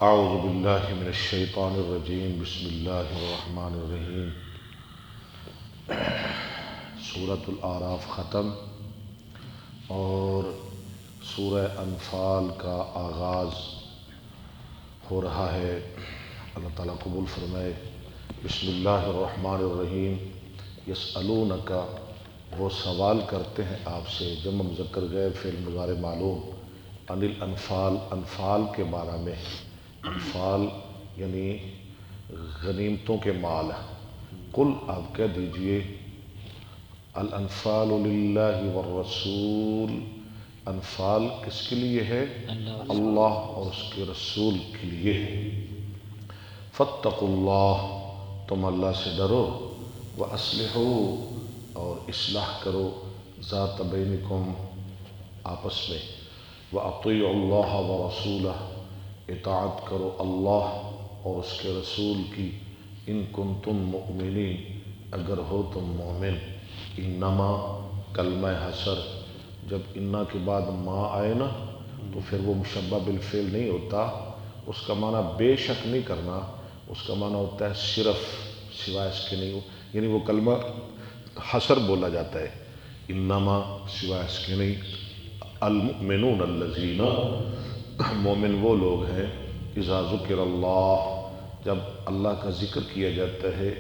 اعوذ باللہ من الشیطان الرجیم بسم اللہ الرحمن الرحیم۔ سورۃ الاعراف ختم اور سورہ انفال کا آغاز ہو رہا ہے۔ اللہ تعالیٰ قبول فرمائے۔ بسم اللہ الرحمن الرحیم۔ یسألونک، وہ سوال کرتے ہیں آپ سے، جمع مذکر غائب فعل مضارع معلوم، عن الانفال، انفال کے بارے میں۔ انفال یعنی غنیمتوں کے مال۔ قل، آپ کہہ دیجئے، الانفال للہ والرسول، انفال کس کے لیے ہے؟ اللہ اور اس کے رسول کے لیے۔ فاتقوا اللہ، تم اللہ سے ڈرو، وَأَصْلِحُوا، اور اصلاح کرو، ذات بینکم، آپس میں، وَأَطِیعُوا اللَّهَ وَرَسُولَهُ، اطاعت کرو اللہ اور اس کے رسول کی، ان کنتم مؤمنین، اگر ہو تم مومن۔ انما، کلمہ حصر، جب انا کے بعد ما آئے نا تو پھر وہ مشبہ بالفعل نہیں ہوتا، اس کا معنی بے شک نہیں کرنا، اس کا معنی ہوتا ہے صرف، سوائے اس کے نہیں ہو، یعنی وہ کلمہ حصر بولا جاتا ہے، انما سوائے اس کے نہیں۔ المؤمنون الذین، مومن وہ لوگ ہیں، اذا ذکر اللہ، جب اللہ کا ذکر کیا جاتا ہے،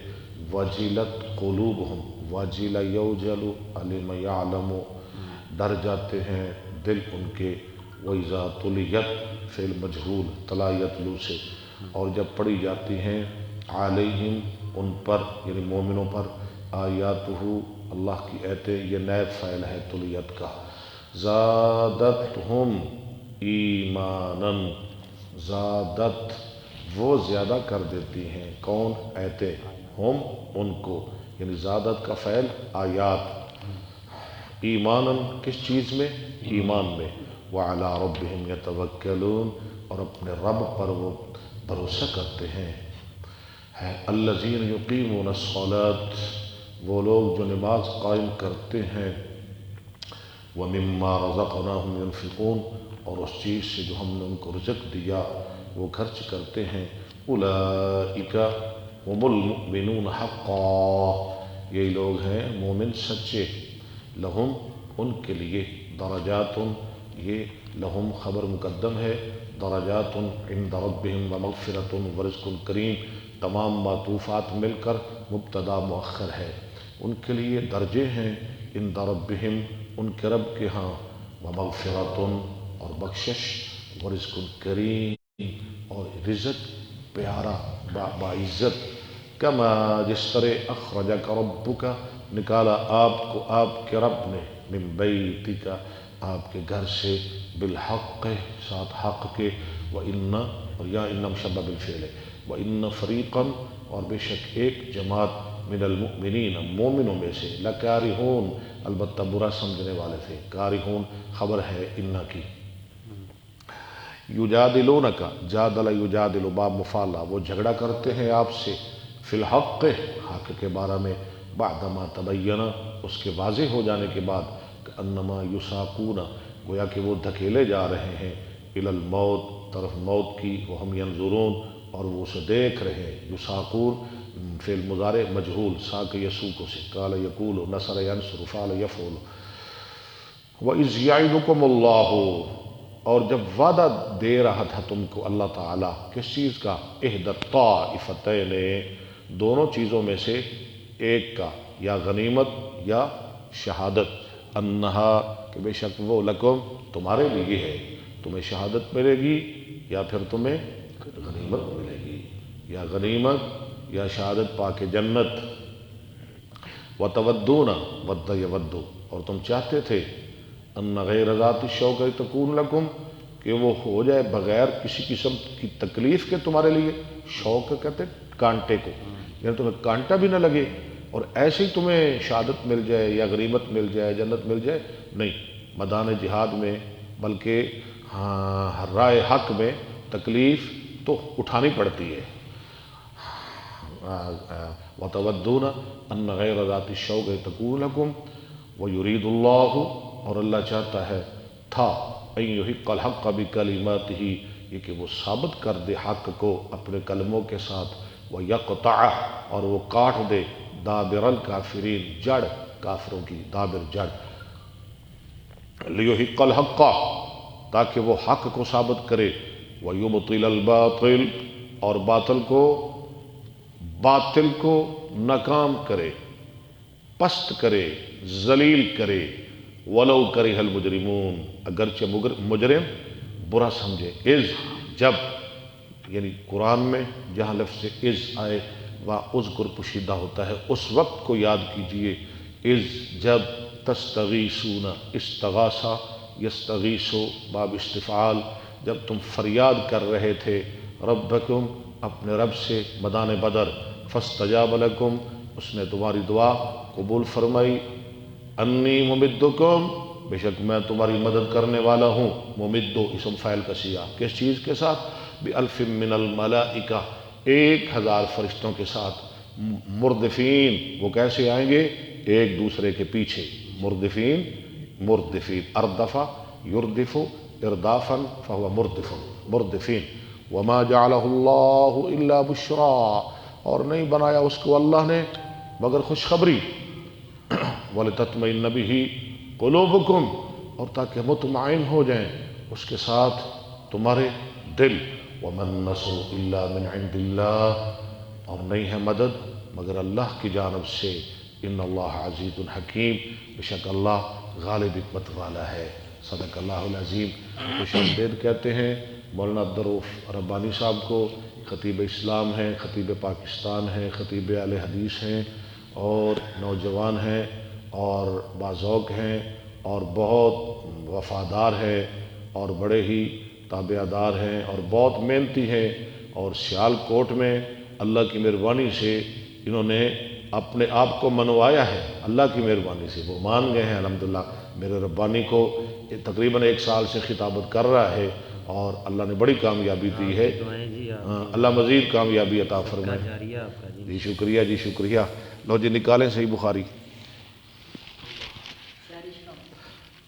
وجلت قلوبہم، وجل یوجل علم یعلم، ڈر جاتے ہیں دل ان کے، وَإِذَا تُلِيَتْ فعل مجہول تلا یتلو سے، اور جب پڑھی جاتی ہیں، علیہم ان پر یعنی مومنوں پر، آیاتہ اللہ کی آیتیں، یہ نائب فاعل ہے تلیت کا، زادتہم ایمانا، زادت وہ زیادہ کر دیتی ہیں، کون؟ آیتیں، ہم ان کو، یعنی زادت کا فعل آیات، ایمانا کس چیز میں؟ ایمان میں، وعلی ربہم یتوکلون، اور اپنے رب پر وہ بھروسہ کرتے ہیں۔ الذین یقیمون الصلاۃ، وہ لوگ جو نماز قائم کرتے ہیں، ومما رزقناہم ینفقون، اور اس چیز سے جو ہم نے ان کو رزق دیا وہ خرچ کرتے ہیں۔ اولئک هم المؤمنون حقا، یہی لوگ ہیں مومن سچے، لہم ان کے لیے، درجات، یہ لہم خبر مقدم ہے، درجات عند ربہم ومغفرۃ ورزق کریم، تمام معطوفات مل کر مبتدا مؤخر ہے، ان کے لیے درجے ہیں، عند ربہم ان کے رب کے ہاں، ومغفرۃ اور بخشش، ورزق کریم اور رزق پیارا باعزت، کما جس طرح اخرجک ربک نکالا آپ کو آپ کے رب نے، من بیتک آپ کے گھر سے، بالحق ساتھ حق کے، وَإِنَّ، اور یا اِنَّ مشبہ بالفعل ہے، وَإِنَّ فَرِيقًا، اور بے شک ایک جماعت، من المؤمنین مومنوں میں سے، لَكَارِهُونَ، البتہ برا سمجھنے والے تھے، کارہون خبر ہے اِنَّ کی۔ یجادلونک، جادل یجادل باب مفعلہ، وہ جھگڑا کرتے ہیں آپ سے، فی الحق حق کے بارے میں، بعدما تبین اس کے واضح ہو جانے کے بعد، کأنما یساقون گویا کہ وہ دھکیلے جا رہے ہیں، الی الموت طرف موت کی، وہم ینظرون اور وہ اسے دیکھ رہے ہیں، یساقون فعل مضارع مجہول، ساق یسوق سے، قال یقول نصر ینصر فعل یفعل۔ وَإِذْ یعدکم اللہ، اور جب وعدہ دے رہا تھا تم کو اللہ تعالیٰ، کس چیز کا؟ احدی الطائفتین، دونوں چیزوں میں سے ایک کا، یا غنیمت یا شہادت، انہا کہ بے شک وہ، لکم تمہارے لیے ہے، تمہیں شہادت ملے گی یا پھر تمہیں غنیمت ملے گی، یا غنیمت یا شہادت پا کے جنت۔ وتودون، ود یود، اور تم چاہتے تھے، ان غیر ذات الشوکۃ تکون لکم، کہ وہ ہو جائے بغیر کسی قسم کی تکلیف کے تمہارے لیے، شوق کہتے کانٹے کو، یعنی تمہیں کانٹا بھی نہ لگے اور ایسے ہی تمہیں شہادت مل جائے یا غنیمت مل جائے، جنت مل جائے، نہیں، میدان جہاد میں بلکہ رائے حق میں تکلیف تو اٹھانی پڑتی ہے۔ وتودون ان غیر ذات الشوکۃ تکون لکم، ویرید اللہ، اور اللہ چاہتا ہے تھا، ان یحق الحق بکلماتہ، یہ کہ وہ ثابت کر دے حق کو اپنے کلموں کے ساتھ، ویقطع، اور وہ کاٹ دے دابر الکافرین، جڑ کافروں کی، دابر جڑ، لیحق الحق، تاکہ وہ حق کو ثابت کرے، ویبطل الباطل، اور باطل کو ناکام کرے، پست کرے، ذلیل کرے، ولو کرہ المجرمون، اگرچہ مجرم برا سمجھے۔ اذ، جب، یعنی قرآن میں جہاں لفظ اذ آئے وہاں اذکر پوشیدہ ہوتا ہے، اس وقت کو یاد کیجئے، اذ، جب، تستغیثون، استغاثہ، یستغیثو باب استفعال، جب تم فریاد کر رہے تھے، ربکم، اپنے رب سے، میدان بدر، فاستجاب لکم، اس نے تمہاری دعا قبول فرمائی، انی ممدکم، بے شک میں تمہاری مدد کرنے والا ہوں، ممدو اسم فاعل کا صیغہ، کس چیز کے ساتھ؟ بِأَلْفٍ مِّنَ الْمَلَائِکَةِ، 1000 فرشتوں کے ساتھ، مردفین، وہ کیسے آئیں گے؟ ایک دوسرے کے پیچھے، مردفین، اردفا یردف اردافا فهو مردفین، وما جعلہ اللہ الا بشرا، اور نہیں بنایا اس کو اللہ نے مگر خوشخبری، وَلِتَطْمَئِنَّ بِهِ قُلُوبُكُمْ، اور تاکہ مطمئن ہو جائیں اس کے ساتھ تمہارے دل، وَمَن نَّصْرُ إِلَّا مِنْ عِنْدِ اللَّهِ، اور نہیں ہے مدد مگر اللہ کی جانب سے، ان اللہ عزیز حکیم، بے شک اللہ غالب حکمت والا ہے، صدق اللہ العظیم۔ خوش آمدید کہتے ہیں مولانا عبدالرؤوف ربانی صاحب کو، خطیب اسلام ہیں، خطیب پاکستان ہیں، خطیب اہل حدیث ہیں، اور نوجوان ہیں اور باذوق ہیں اور بہت وفادار ہیں اور بڑے ہی تابعدار ہیں اور بہت محنتی ہیں، اور سیال کوٹ میں اللہ کی مہربانی سے انہوں نے اپنے آپ کو منوایا ہے، اللہ کی مہربانی سے وہ مان گئے ہیں الحمدللہ۔ میرے ربانی کو تقریباً 1 سال سے خطابت کر رہا ہے اور اللہ نے بڑی کامیابی دی ہے، اللہ مزید کامیابی عطا فرمائے۔ جی شکریہ، جی شکریہ۔ لو جی نکالیں صحیح بخاری۔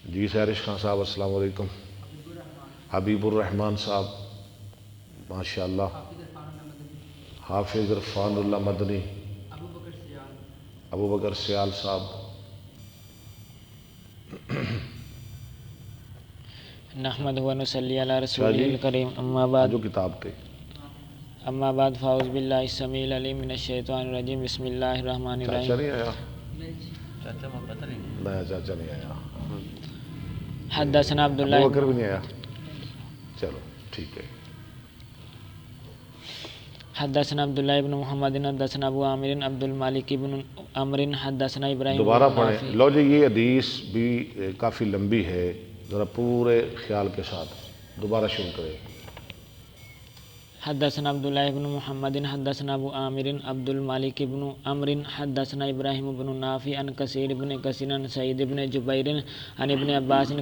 جی سہرش خان صاحب السلام علیکم۔ حبیب الرحمان صاحب ماشاءاللہ، حافظ عرفان اللہ مدنی، ابو بکر سیال صاحب۔ نحمد و نصلی علی رسول الکریم، اما بعد، جو کتاب تھے، اما بعد، فاعوذ باللہ السمیع العلیم من الشیطان الرجیم، بسم اللہ الرحمن الرحیم۔ چاچا نہیں آیا؟ نیا چاچا نہیں آیا، حدثنا عبداللہ، ابو بکر بھی نہیں آیا، چلو ٹھیک ہے۔ حدثنا عبداللہ ابن محمد، حدثنا ابو عامر عبد المالک ابن عمرو، حدثنا ابراہیم۔ دوبارہ پڑھیں۔ لو جی یہ حدیث بھی کافی لمبی ہے، ذرا پورے خیال کے ساتھ دوبارہ شروع کریں۔ حدثنا عبداللہ ابن محمد، حدثنا ابو عامر عبد المالک ابن عمرو، حدثنا ابراہیم ابن نافع عن کثیر ابن کثیر عن سعید ابن جبیر عن ابن عباس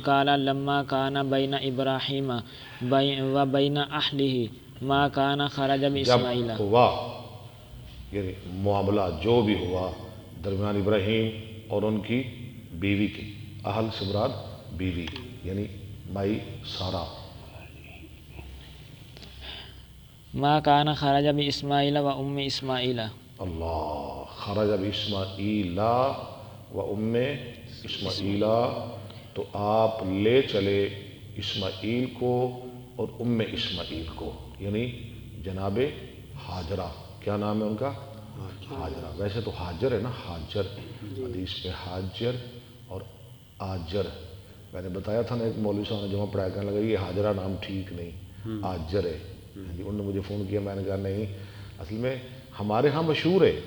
قال لما کان بین ابراہیم و بین اہلہ ما کان خرج باسماعیل، جب ہوا، یعنی معاملہ جو بھی ہوا درمیان ابراہیم اور ان کی بیوی کی، اہل سے مراد بیوی یعنی مائی سارہ، ما کان خرج باسماعیل و ام اسماعیل، اللہ، خرج باسماعیل و ام اسماعیل، تو آپ لے چلے اسماعیل کو اور ام اسماعیل کو، یعنی جناب حاجرہ، کیا نام ہے ان کا؟ حاجرہ۔ ویسے تو حاجر ہے نا، حاجر، حدیث پہ حاجر اور آجر، میں نے بتایا تھا نا، ایک مولوی صاحب نے جمع پڑھایا کہنے لگا یہ حاجرہ نام ٹھیک نہیں، آجر ہے۔ انہوں نے مجھے فون کیا، میں نے کہا نہیں، اصل میں ہمارے ہاں مشہور ہے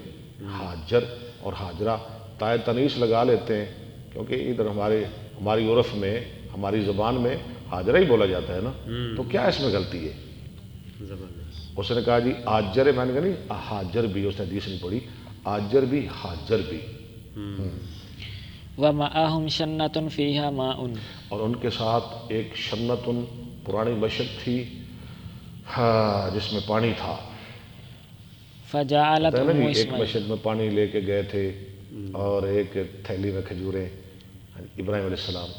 حاجر اور حاجرہ، تائے تنیس لگا لیتے ہیں کیونکہ ادھر ہماری عرف میں، ہماری زبان میں حاجرہ ہی بولا جاتا ہے نا، تو کیا اس میں غلطی ہے؟ اس نے کہا جی آجر ہے، میں نے کہا نہیں حاجر بھی، اس نے حدیث نہیں پڑھی، آجر بھی حاجر بھی۔ ومعہم شنۃ فیہا ماء، اور ان کے ساتھ ایک شنۃ پرانی مشک تھی جس میں پانی تھا، فجعلت ام ایک اسماعیل، مشک میں پانی لے کے گئے تھے اور ایک تھیلی میں کھجوریں، ابراہیم علیہ السلام۔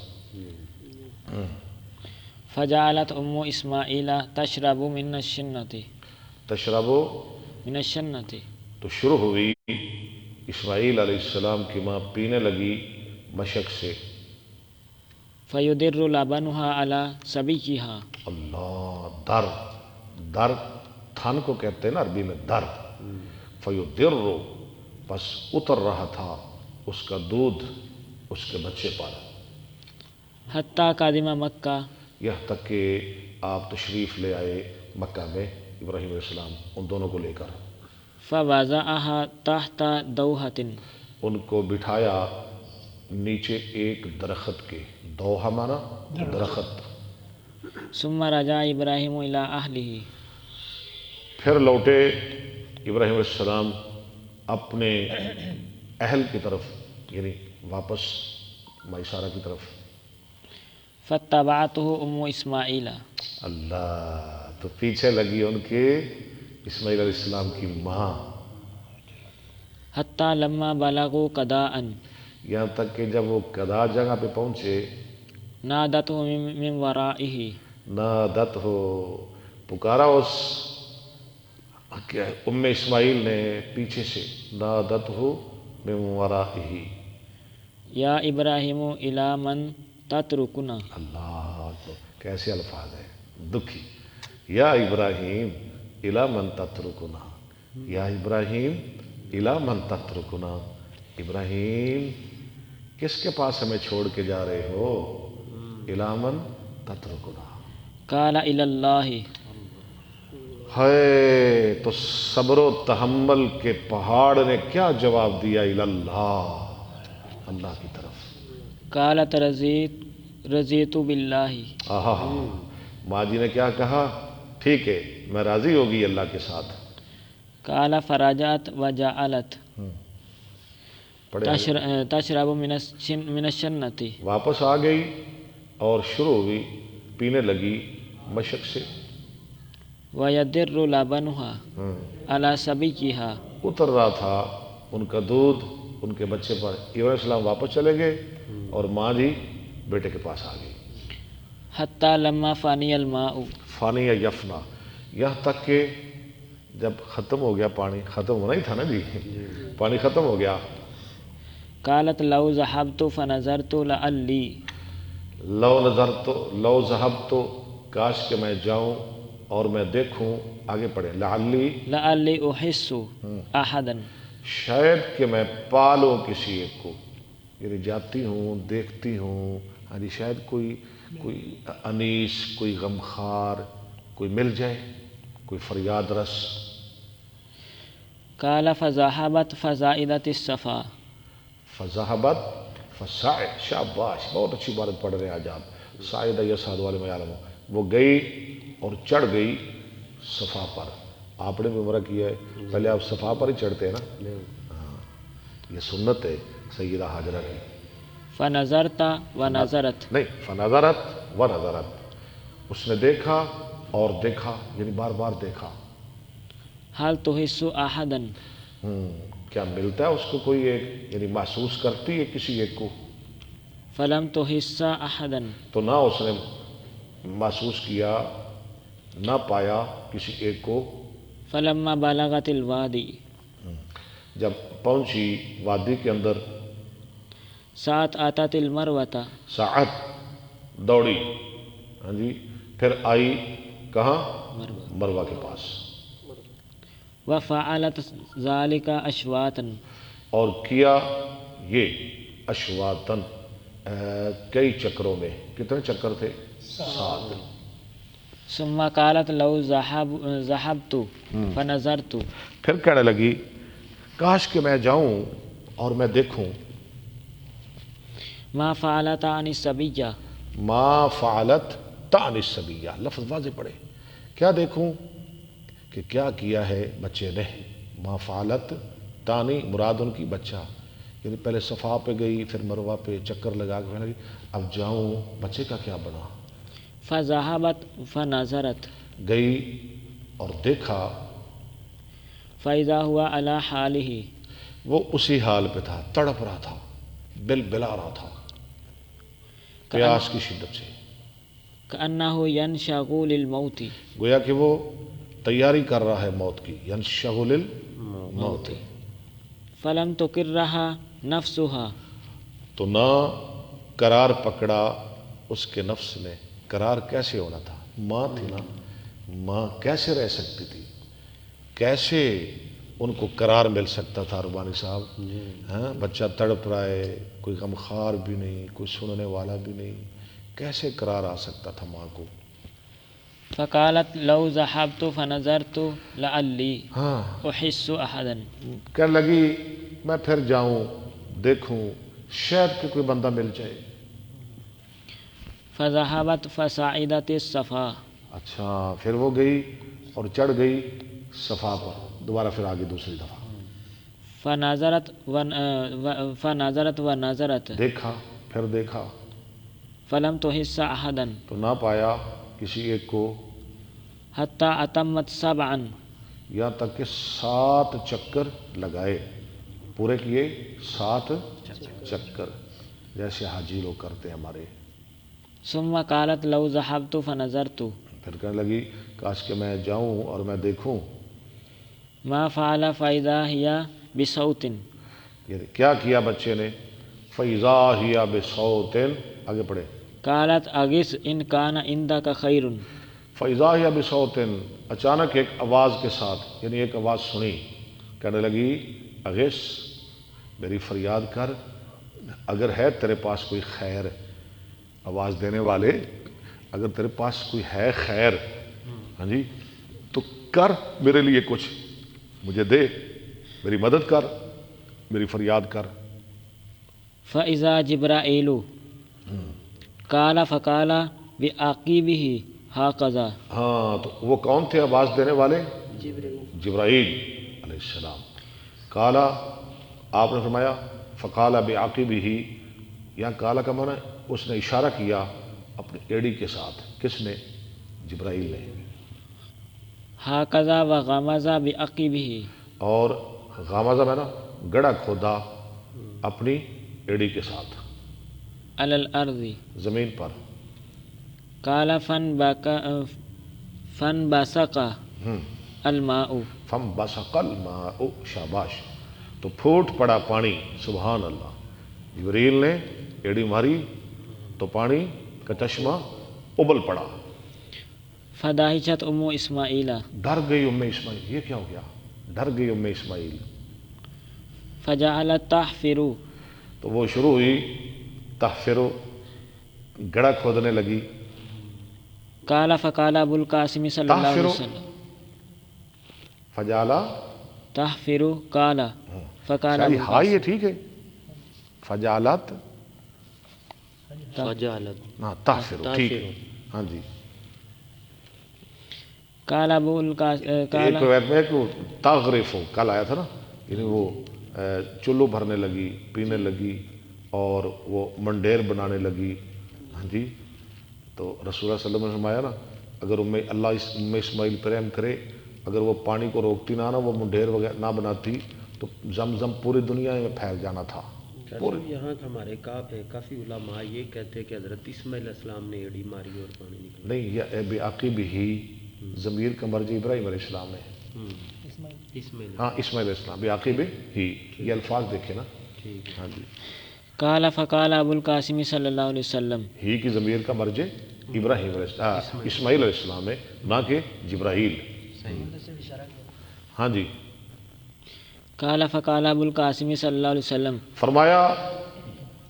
فجعلت ام اسماعیل تشرب من الشنة تشربو من الشنة تو شروع ہوئی اسماعیل علیہ السلام کی ماں پینے لگی مشک سے. فیدر لبنها على صبیها اللہ در تھن کو کہتے ہیں نا عربی میں در. فیدر بس اتر رہا تھا اس کا دودھ اس کے بچے پر. حتی قادم مکہ یہاں تک کہ آپ تشریف لے آئے مکہ میں ابراہیم علیہ السلام ان دونوں کو لے کر. فوضعها تحت دوحة ان کو بٹھایا نیچے ایک درخت کے. دوحہ مانا درخت. ثم رجع ابراہیم الی اہلہ پھر لوٹے ابراہیم علیہ السلام اپنے اہل کی طرف یعنی واپس مائسارہ کی طرف. فاتبعته ام اسماعیل اللہ تو پیچھے لگی ان کے اسماعیل علیہ السلام کی ماں. حتی لما بلغوا قداء یہاں تک کہ جب وہ قدا جگہ پہ پہنچے نادته من ورائه نادت ہو پکارا اس ام اسماعیل نے پیچھے سے. نادت ہو من ورائہ یا ابراہیم الی من تترکنا. اللہ تو کیسے الفاظ ہیں دکھی. یا ابراہیم الی من تترکنا. یا ابراہیم الی من تترکنا. ابراہیم کس کے پاس ہمیں چھوڑ کے جا رہے ہو؟ الی من تترکنا. قال الی اللہ ہے تو صبر و تحمل کے پہاڑ نے کیا جواب دیا؟ الی اللہ اللہ کی طرف. قالت رضیت باللہ آہا ماں جی نے کیا کہا؟ ٹھیک ہے میں راضی ہوگی اللہ کے ساتھ. قال فرجعت وجعلت پڑھے آگے. تشرب من الشنة واپس آ گئی اور شروع ہوئی پینے لگی مشک سے. ویدر لبنها على صبیها اتر رہا تھا ان کا دودھ ان کے بچے پر. ابراہیم علیہ السلام واپس چلے گئے اور ماں جی بیٹے کے پاس آ گئی. حتی لما فانی الماء فانی یفنا یہاں تک کہ جب ختم ہو گیا پانی. ختم ہونا ہی تھا نا جی پانی ختم ہو گیا. قالت لو ذهبت فنظرت لعلی لو ذهبت کاش کہ میں جاؤں اور میں دیکھوں. آگے پڑھیں لعلی احس احدا شاید کہ میں پالوں کسی ایک کو. یعنی جاتی ہوں دیکھتی ہوں ہاں جی شاید کوئی انیس کوئی غمخوار کوئی مل جائے کوئی فریاد رس. قال فذهبت فزائدت الصفا فذهبت فصعد. شاباش بہت اچھی بات پڑھ رہے ہیں آج آپ. صاعد یصعد والے میں عالم وہ گئی اور چڑھ گئی صفا پر. آپ نے بھی عمرہ کیا ہے پہلے آپ صفا پر ہی چڑھتے ہیں نا. ہاں یہ سنت ہے سیدہ حاجرہ کی. فنظرت ونظرت نہیں فنظرت ونظرت اس نے دیکھا اور دیکھا یعنی بار بار دیکھا. هل تحس احدا کیا ملتا ہے اس کو کوئی ایک یعنی محسوس کرتی ہے کسی ایک کو. فلم تحس احدا تو نہ اس نے محسوس کیا نہ پایا کسی ایک کو. فلما بلغت الوادی جب پہنچی وادی کے اندر سات آتت المروۃ ساعت دوڑی ہاں جی پھر آئی کہاں؟ مروہ کے پاس. وفعلت ذلك اشواطا اور کیا یہ اشواطن کئی چکروں میں. کتنے چکر تھے؟ 7. ثم قالت لو ذهبت فنظرت پھر کہنے لگی کاش کہ میں جاؤں اور میں دیکھوں. ما فعلت عن الصبیہ ما فعلت تعنی الصبیہ. لفظ واضح پڑھے. کیا دیکھوں کہ کیا کیا ہے بچے نے. ما فعلت تانی مراد ان کی بچہ یعنی پہلے صفا پہ گئی پھر مروہ پہ چکر لگا کے لگی اب جاؤں بچے کا کیا بنا. فذهبت فنظرت گئی اور دیکھا فاذا هو على حاله وہ اسی حال پہ تھا تڑپ رہا تھا بل بلا رہا تھا پیاس کی شدت سے. كأنه ينشغ للموت گویا کہ وہ تیاری کر رہا ہے موت کی، ینشغل الموت. فلم تقرها نفسها تو نہ قرار پکڑا اس کے نفس نے. قرار کیسے ہونا تھا؟ ماں تھی نا، ماں کیسے رہ سکتی تھی؟ کیسے ان کو قرار مل سکتا تھا ربانی صاحب؟ ہاں، بچہ تڑپ رہا ہے، کوئی غمخوار بھی نہیں، کوئی سننے والا بھی نہیں، کیسے قرار آ سکتا تھا ماں کو؟ فقالت لو ذهبت فنظرت لعلی ہاں، احس احدا. کہنے لگی میں پھر جاؤں دیکھوں شاید کہ کوئی بندہ مل جائے. فذهبت فصعدت الصفا. اچھا، پھر وہ گئی اور چڑھ گئی صفا پر، دوبارہ پھر آگے دوسری دفعہ فنظرت ونظرت دیکھا، پھر دیکھا فلم تحس احدا تو نہ پایا کسی ایک کو، حتی اتمت 7. یہاں تک کہ 7 چکر لگائے، پورے کیے 7 چکر، جیسے حاجی لوگ کرتے ہیں ہمارے. ثم قالت لو ذهبت فنظرت پھر کہنے لگی کاش کہ میں جاؤں اور میں دیکھوں. ما فعل فاذا هي بصوت. یعنی کیا کیا بچے نے؟ فَإِذَا هِيَ بِصَوْتٍ، آگے پڑھے. قالت اغث ان كان عندك خير. فَإِذَا هِيَ بِصَوْتٍ، اچانک ایک آواز کے ساتھ، یعنی ایک آواز سنی، کہنے لگی اغث، میری فریاد کر، اگر ہے تیرے پاس کوئی خیر. آواز دینے والے، اگر تیرے پاس کوئی ہے خیر، ہاں جی، تو کر میرے لیے کچھ، مجھے دے، میری مدد کر، میری فریاد کر. فاذا جبرائیل قال فقال بعقیبہ ہکذا. ہاں، تو وہ کون تھے آواز دینے والے؟ جبرائیل علیہ السلام. قال، آپ نے فرمایا، فقال بعقبہ، یہاں قال کا معنی ہے اس نے اشارہ کیا اپنی ایڑی کے ساتھ. کس نے؟ جبرائیل نے. ہکذا وغمز بعقبہ. اور غامزہ میں نا گڑھا کھودا اپنی ایڑی کے ساتھ علی الارض، زمین پر. قال فانبثق الماء. فانبثق الماء، شاباش، تو پھوٹ پڑا پانی. سبحان اللہ. جبریل نے ایڑی ماری تو پانی کا چشمہ ابل پڑا. فضحکت ام اسماعیل. ڈر گئی ام اسماعیل، یہ کیا ہو گیا؟ ڈر گئی ام اسماعیل. فجعلت تحفر. تو وہ شروع ہوئی تحفر، گڑھا کھودنے لگی. قال فقال ابو القاسم صلی اللہ علیہ وسلم. فجالا تحفر قال فقال ابو ہاں، یہ ٹھیک ہے. فجالت ہاں، تحفر ٹھیک ہے. ہاں جی. قال ابو القاسم ایک روایت میں کہ تغرف کل آیا تھا نا، یعنی وہ چلو بھرنے لگی، پینے لگی اور وہ منڈیر بنانے لگی. ہاں جی. تو رسول اللہ صلی اللہ علیہ وسلم نے فرمایا نا، اگر ام اسماعیل پر رحم کرے، اگر وہ پانی کو روکتی نہ وہ منڈیر وغیرہ نہ بناتی تو زمزم پوری دنیا میں پھیل جانا تھا. یہاں ہمارے کافی علماء یہ کہتے ہیں کہ حضرت اسماعیل علیہ السلام نے ایڑی ماری اور پانی نکلا. نہیں، یہ بعقبہ ہی، ضمیر کا مرجع ابراہیم علیہ السلام ہے. ہاں، اسماعیل علیہ السلام بعقبہ ہی، یہ الفاظ دیکھے نا. ہاں جی. قال فقال ابو القاسم صلی اللہ علیہ وسلم. ہی کی ضمیر کا مرجع ابراہیم علیہ السلام، اسماعیل علیہ السلام ہے، نہ کہ جبرائیل. ہاں جی. قال فقال ابو القاسم صلی اللہ علیہ وسلم. فرمایا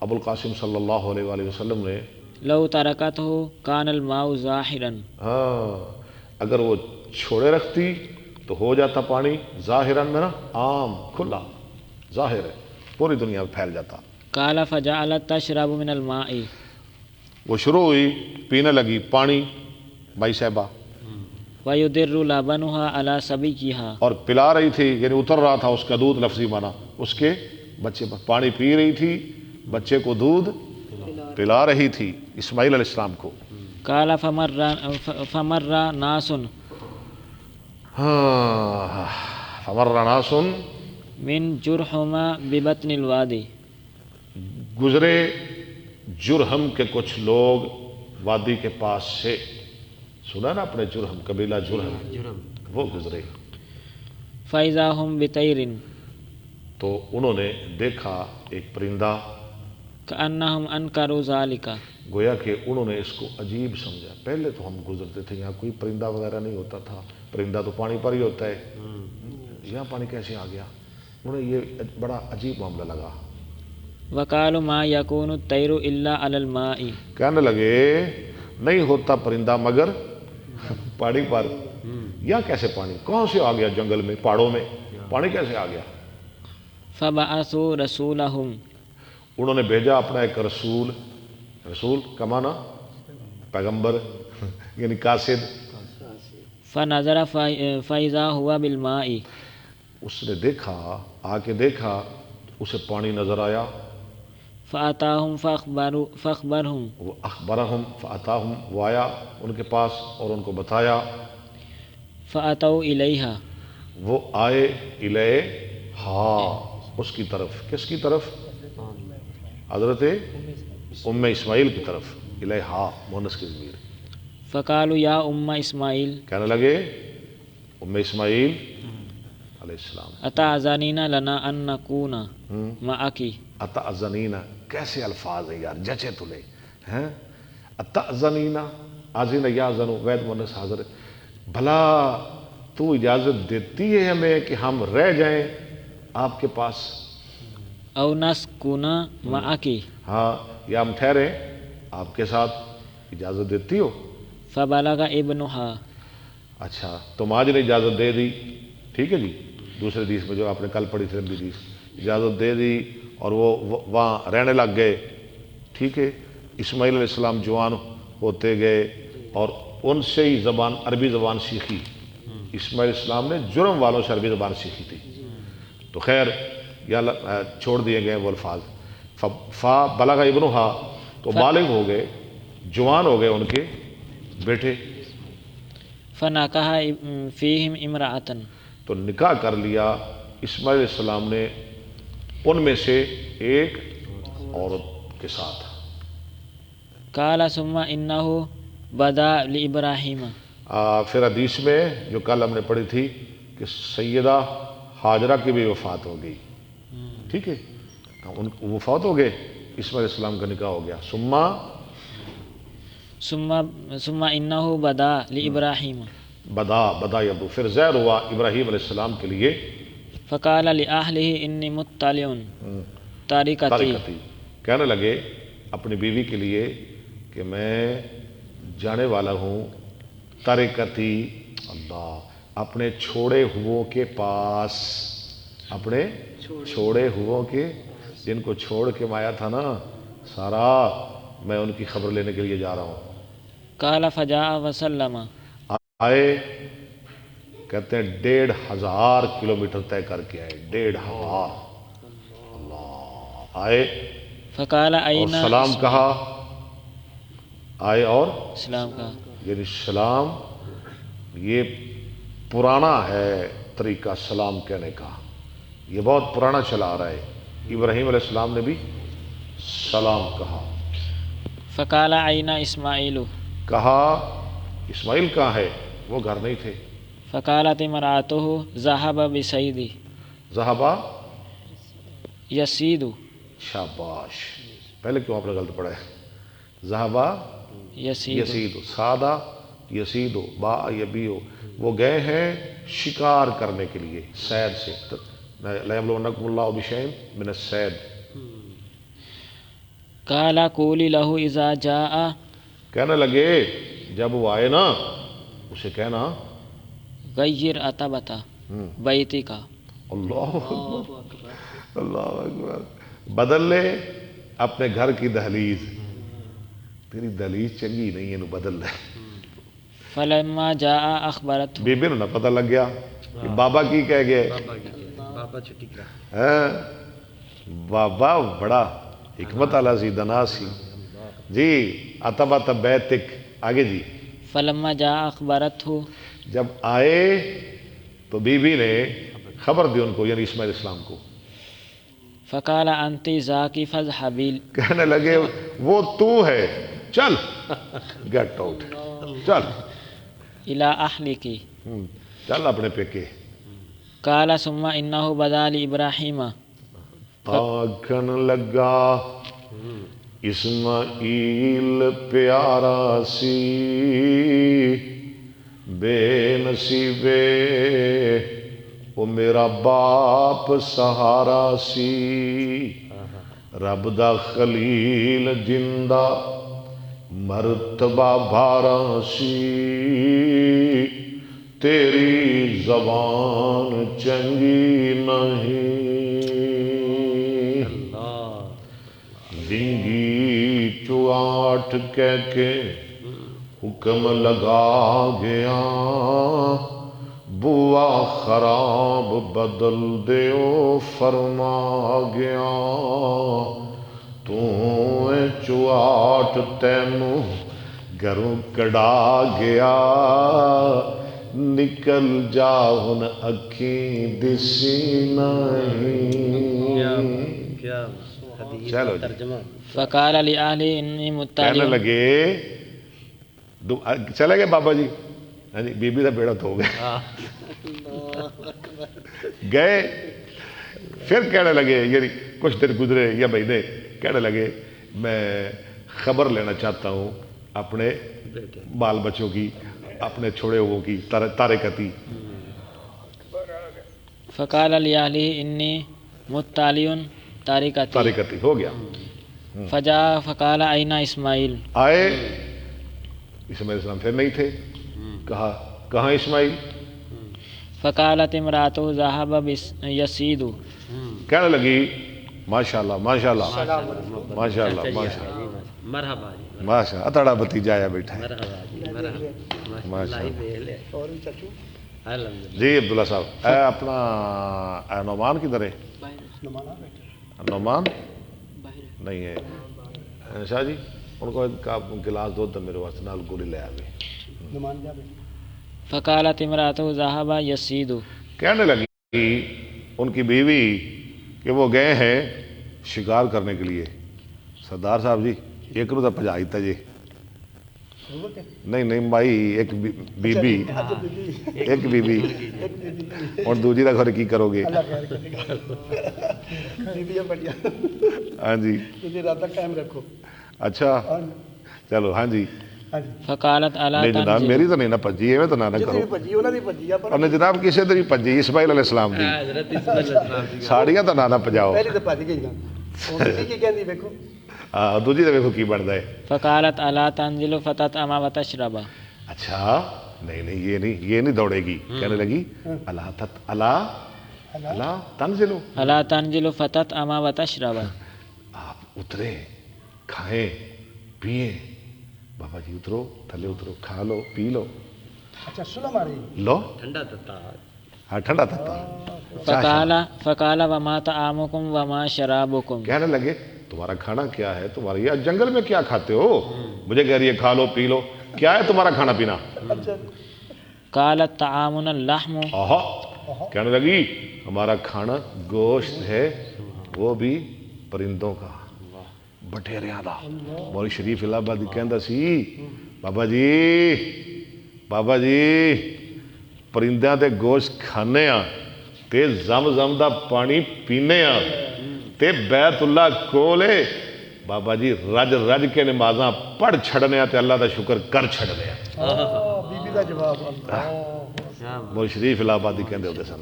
ابو القاسم صلی اللہ علیہ وآلہ وسلم نے، لو ترکتہ کان الماء ظاہرا. ہاں، اگر وہ چھوڑے رکھتی تو ہو جاتا پانی ظاہراً میں نا، عام، کھلا، ظاہر ہے، پوری دنیا میں پھیل جاتا. قال فجعلت تشرب من الماء. وہ شروع ہوئی پینے لگی پانی، بھائی صاحبہ، ویدر لبنها على صبیها. اور پلا رہی تھی، یعنی اتر رہا تھا اس کا دودھ، لفظی معنی اس کے بچے پر. پانی پی رہی تھی، بچے کو دودھ پلا رہی تھی، اسماعیل علیہ السلام کو. قال فمر ناس ہاں، فمر ناس من جرحما ببطن الوادی. گزرے جرہم کے کچھ لوگ وادی کے پاس سے، سنا نا اپنے جرہم، قبیلہ جرہم، جرم وہ گزرے فَإِذَا هُمْ بِطَيْرٍ تو انہوں نے دیکھا ایک پرندہ، كَأَنَّهُمْ أَنكَرُوا ذَلِكَ گویا کہ انہوں نے اس کو عجیب سمجھا۔ پہلے تو ہم گزرتے تھے یہاں کوئی پرندہ وغیرہ نہیں ہوتا تھا، پرندہ تو پانی پر ہی ہوتا ہے، یہاں پانی کیسے آ گیا؟ انہیں یہ بڑا عجیب معاملہ لگا۔ وَقَالُوا مَا يَكُونُ الطَّيْرُ إِلَّا عَلَى الْمَاءِ کہنے لگے نہیں ہوتا پرندہ مگر پانی پر، یا کیسے پانی کہاں سے آ گیا؟ جنگل میں، پہاڑوں میں پانی کیسے آ گیا؟ فَبَعَثُوا رَسُولَهُمْ انہوں نے بھیجا اپنا ایک رسول، رسول کا معنی پیغمبر یعنی قاصد، فَنَظَرَ فَإِذَا هُوَ بِالْمَاءِ اس نے دیکھا، آ کے دیکھا، اسے پانی نظر آیا، فَأَتَاهُمْ فَأَخْبَرَهُمْ وہ اخبرہم فاتاہم، وہ آیا ان کے پاس اور ان کو بتایا، فَأَتَوْا إِلَيْهَا وہ آئے الیہا اس کی طرف، کس کی طرف؟ حضرت ام اسماعیل کی طرف، الیہا مونس کی ضمیر، فَقَالُوا يَا أُمَّ إِسْمَاعِيل کہنے لگے ام اسماعیل علیہ السلام، أَتَأْذَنِينَ لَنَا أَن نَّكُونَ مَعَكِ اتأذنین، کیسے الفاظ ہیں یار، جچے تلے ہیں، اتأذنین، آذن یاذن وید مونس حاضر، بھلا تو اجازت دیتی ہے ہمیں کہ ہم رہ جائیں آپ کے پاس؟ أَوْ نَسْكُنَ مَعَكِ ہاں، یا ہم ٹھہریں آپ کے ساتھ، اجازت دیتی ہو؟ فَبَلَغَ ابْنُهَا اچھا تم آج نے اجازت دے دی، ٹھیک ہے جی، دوسرے حدیث میں جو آپ نے کل پڑھی تھی لمبی حدیث، اجازت دے دی اور وہ وہاں رہنے لگ گئے، ٹھیک ہے۔ اسماعیل علیہ السلام جوان ہوتے گئے اور ان سے ہی زبان، عربی زبان سیکھی۔ اسماعیل علیہ السلام نے جرم والوں سے عربی زبان سیکھی تھی، تو خیر یا چھوڑ دیے گئے وہ الفاظ۔ فا بلغ ابنہا، تو بالغ ہو گئے، جوان ہو گئے ان کے بیٹے، فَنَكَحَ فِيهِمْ امْرَأَةً تو نکاح کر لیا اسماعیل علیہ السلام نے ان میں سے ایک عورت کے ساتھ۔ قَالَ ثُمَّ إِنَّهُ بَدَا لِإِبْرَاهِيمَ، پھر حدیث میں جو کل ہم نے پڑھی تھی کہ سیدہ ہاجرہ کی بھی وفات ہو گئی، ٹھیک ہے، وہ فوت ہو گئے، اسماعیل علیہ السلام کا نکاح ہو گیا۔ ثم إِنَّهُ بَدَا لِإِبْرَاهِيمَ، بدا یبدو، پھر ظاہر ہوا ابراہیم علیہ السلام کے لیے، فَقَالَ لِأَهْلِهِ إِنِّي مُطَّلِعٌ طَرِيقَتِي، طریقتی، کہنے لگے اپنی بیوی کے لیے کہ میں جانے والا ہوں، طریقتی، اللہ، اپنے چھوڑے ہوئوں کے پاس، اپنے چھوڑے ہوئوں کے، جن کو چھوڑ کے میں آیا تھا نا سارا، میں ان کی خبر لینے کے لیے جا رہا ہوں۔ قَالَ فَجَاءَ وَسَلَّمَ، آئے، کہتے ہیں 1500 کلومیٹر طے کر کے آئے، 1500، اللہ، آئے فَقَالَ اور أَيْنَ سلام کہا، آئے اور اسلام کا، یعنی سلام، یہ پرانا ہے طریقہ سلام کہنے کا، یہ بہت پرانا چلا آ رہا ہے۔ ابراہیم علیہ السلام نے بھی سلام کہا، فَقَالَ أَيْنَ إِسْمَاعِيلُ، کہا اسماعیل کہاں ہے؟ وہ گھر نہیں تھے۔ فَقَالَتِ امْرَأَتُهُ ذَهَبَ بِصَيْدِ ذہبا، يَصِيدُ، شاباش، پہلے کیوں آپ نے غلط پڑھا ہے؟ ذہبا يَصِيدُ، یسید، سادہ یسید، با یبیو، وہ گئے ہیں شکار کرنے کے لیے، سید سے، لَيَبْلُوَنَّكُمُ اللَّهُ بِشَيْءٍ مِنَ الصَّيْدِ۔ قَالَ قُولِي لَهُ إِذَا جَاءَ، کہنے لگے جب وہ آئے نا اسے کہنا، غَيِّرْ عَتَبَةَ بَيْتِكَ، اللہ اکبر، اللہ اکبر، بدل لے اپنے گھر کی دہلیز، تیری دہلیز چنگی نہیں ہے، نو بدل لے۔ فَلَمَّا جَاءَ أَخْبَرَتْهُ، بی بی نہ پتہ لگ گیا کہ بابا کی کہہ گئے، بابا چھٹی کرا، ہاں، بابا بڑا حکمت والا سی، دنا سی جی۔ عتبۃ بیتک، آگے جی، فَلَمَّا جَاءَ أَخْبَرَتْهُ، جب آئے تو بی بی نے خبر دی ان کو، یعنی اسماعیل السلام کو، فَقَالَ أَنْتِ ذَاكِ فَاذْهَبِي، کہنے لگے وہ تو ہے، چل گیٹ آؤٹ چل الی اہلکی چل اپنے پیکے. قال ثم انه بدا لابراہیم آکھن لگا اسماعیل پیارا سی بے نصیبے وہ میرا باپ سہارا سی رب دا خلیل جندہ مرتبہ بھارا سی تیری زبان چنگی نہیں ڈنگی چواٹ کہہ کے حکم لگا گیا بوا خراب بدل دیو فرما گیا تو چواٹ تینوں گھروں کڑا گیا نکل جا ہن اکھیں دسی نہیں. چلو ترجمہ فقال لأهله انی کہنے مطلع لگے چلے گئے بابا جی. ہاں جی بی بی کا بیڑا تو ہو گیا گئے. پھر کہنے لگے یعنی کچھ دن گزرے یا مہینے کہنے لگے میں خبر لینا چاہتا ہوں اپنے بال بچوں کی اپنے چھوڑے ہوئے کی تارکتی. فقال لأهله انی مطلع تارکتی ہو گیا. فجاء فقال این اسماعیل آئے اسماعیل السلام پھر نہیں تھے. کہا کہاں اسماعیل؟ فقالت امرأته ذهب یسید کہنے لگی ماشاءاللہ ماشاءاللہ ماشاءاللہ ماشاءاللہ مرحبا جی ماشاء اتڑا بتیجا آیا بیٹھا ہے. مرحبا جی مرحبا ماشاءاللہ. الحمدللہ. جی عبداللہ صاحب اے اپنا اے نعمان کدھر ہے؟ نعمان نہیں ہے شاہ جی ان کو ایک گلاس دو تو میرے واسطے نال گولی لے آوے. فقالت امرأته ذهب یسید کہنے لگی ان کی بیوی کہ وہ گئے ہیں شکار کرنے کے لیے. سردار صاحب جی ایک رو تو پجائی تھا جی نہیں نہیں بھائی ایک بی بی ایک بی بی اور دوسری کا گھر کی کرو گے. ہاں جی اچھا چلو ہاں جی. فقالت الا نہیں جناب تنزل میری تو نہیں نہ پجی ایویں تو نہ کرو. اور نہیں جناب کسی طرح پجی اسماعیل علیہ السلام دی حضرت اسماعیل علیہ السلام دی ساڑیاں تو نہ پجاؤ. ہاں دوسری تو ویکھو کی بنتا ہے. فقالت الا تنزل فتطعم وتشرب اچھا نہیں نہیں یہ نہیں دوڑے گی. کہنے لگی اللہ تنزلو الا تنزل فتطعم وتشرب آپ اترے کھائیں پیئیں. بابا جی اترو تھلے اترو کھا لو پی لو. اچھا سلام لو ٹھنڈا تتا ہاں ٹھنڈا تھا. فقال وما طعامكم وما شرابكم کہنے لگے تمہارا کھانا کیا ہے تمہارا یہ جنگل میں کیا کھاتے ہو مجھے کہہ رہی ہے کھا لو پی لو کیا ہے تمہارا کھانا پینا. قالت طعامنا اللحم آہا کہنے لگی ہمارا کھانا گوشت ہے وہ بھی پرندوں کا بٹیریاں دا. مولوی شریف الہ آبادی کہندا سی بابا جی پرندیاں دے گوشت کھانے ہاں تے زم دا پانی پینے ہاں تے بیت اللہ کولے بابا جی رج کے نمازاں پڑھ چھڑنے تے اللہ دا شکر کر چھڑنے. بی بی دا جواب مولوی شریف الہ آبادی کہندے ہوتے سن.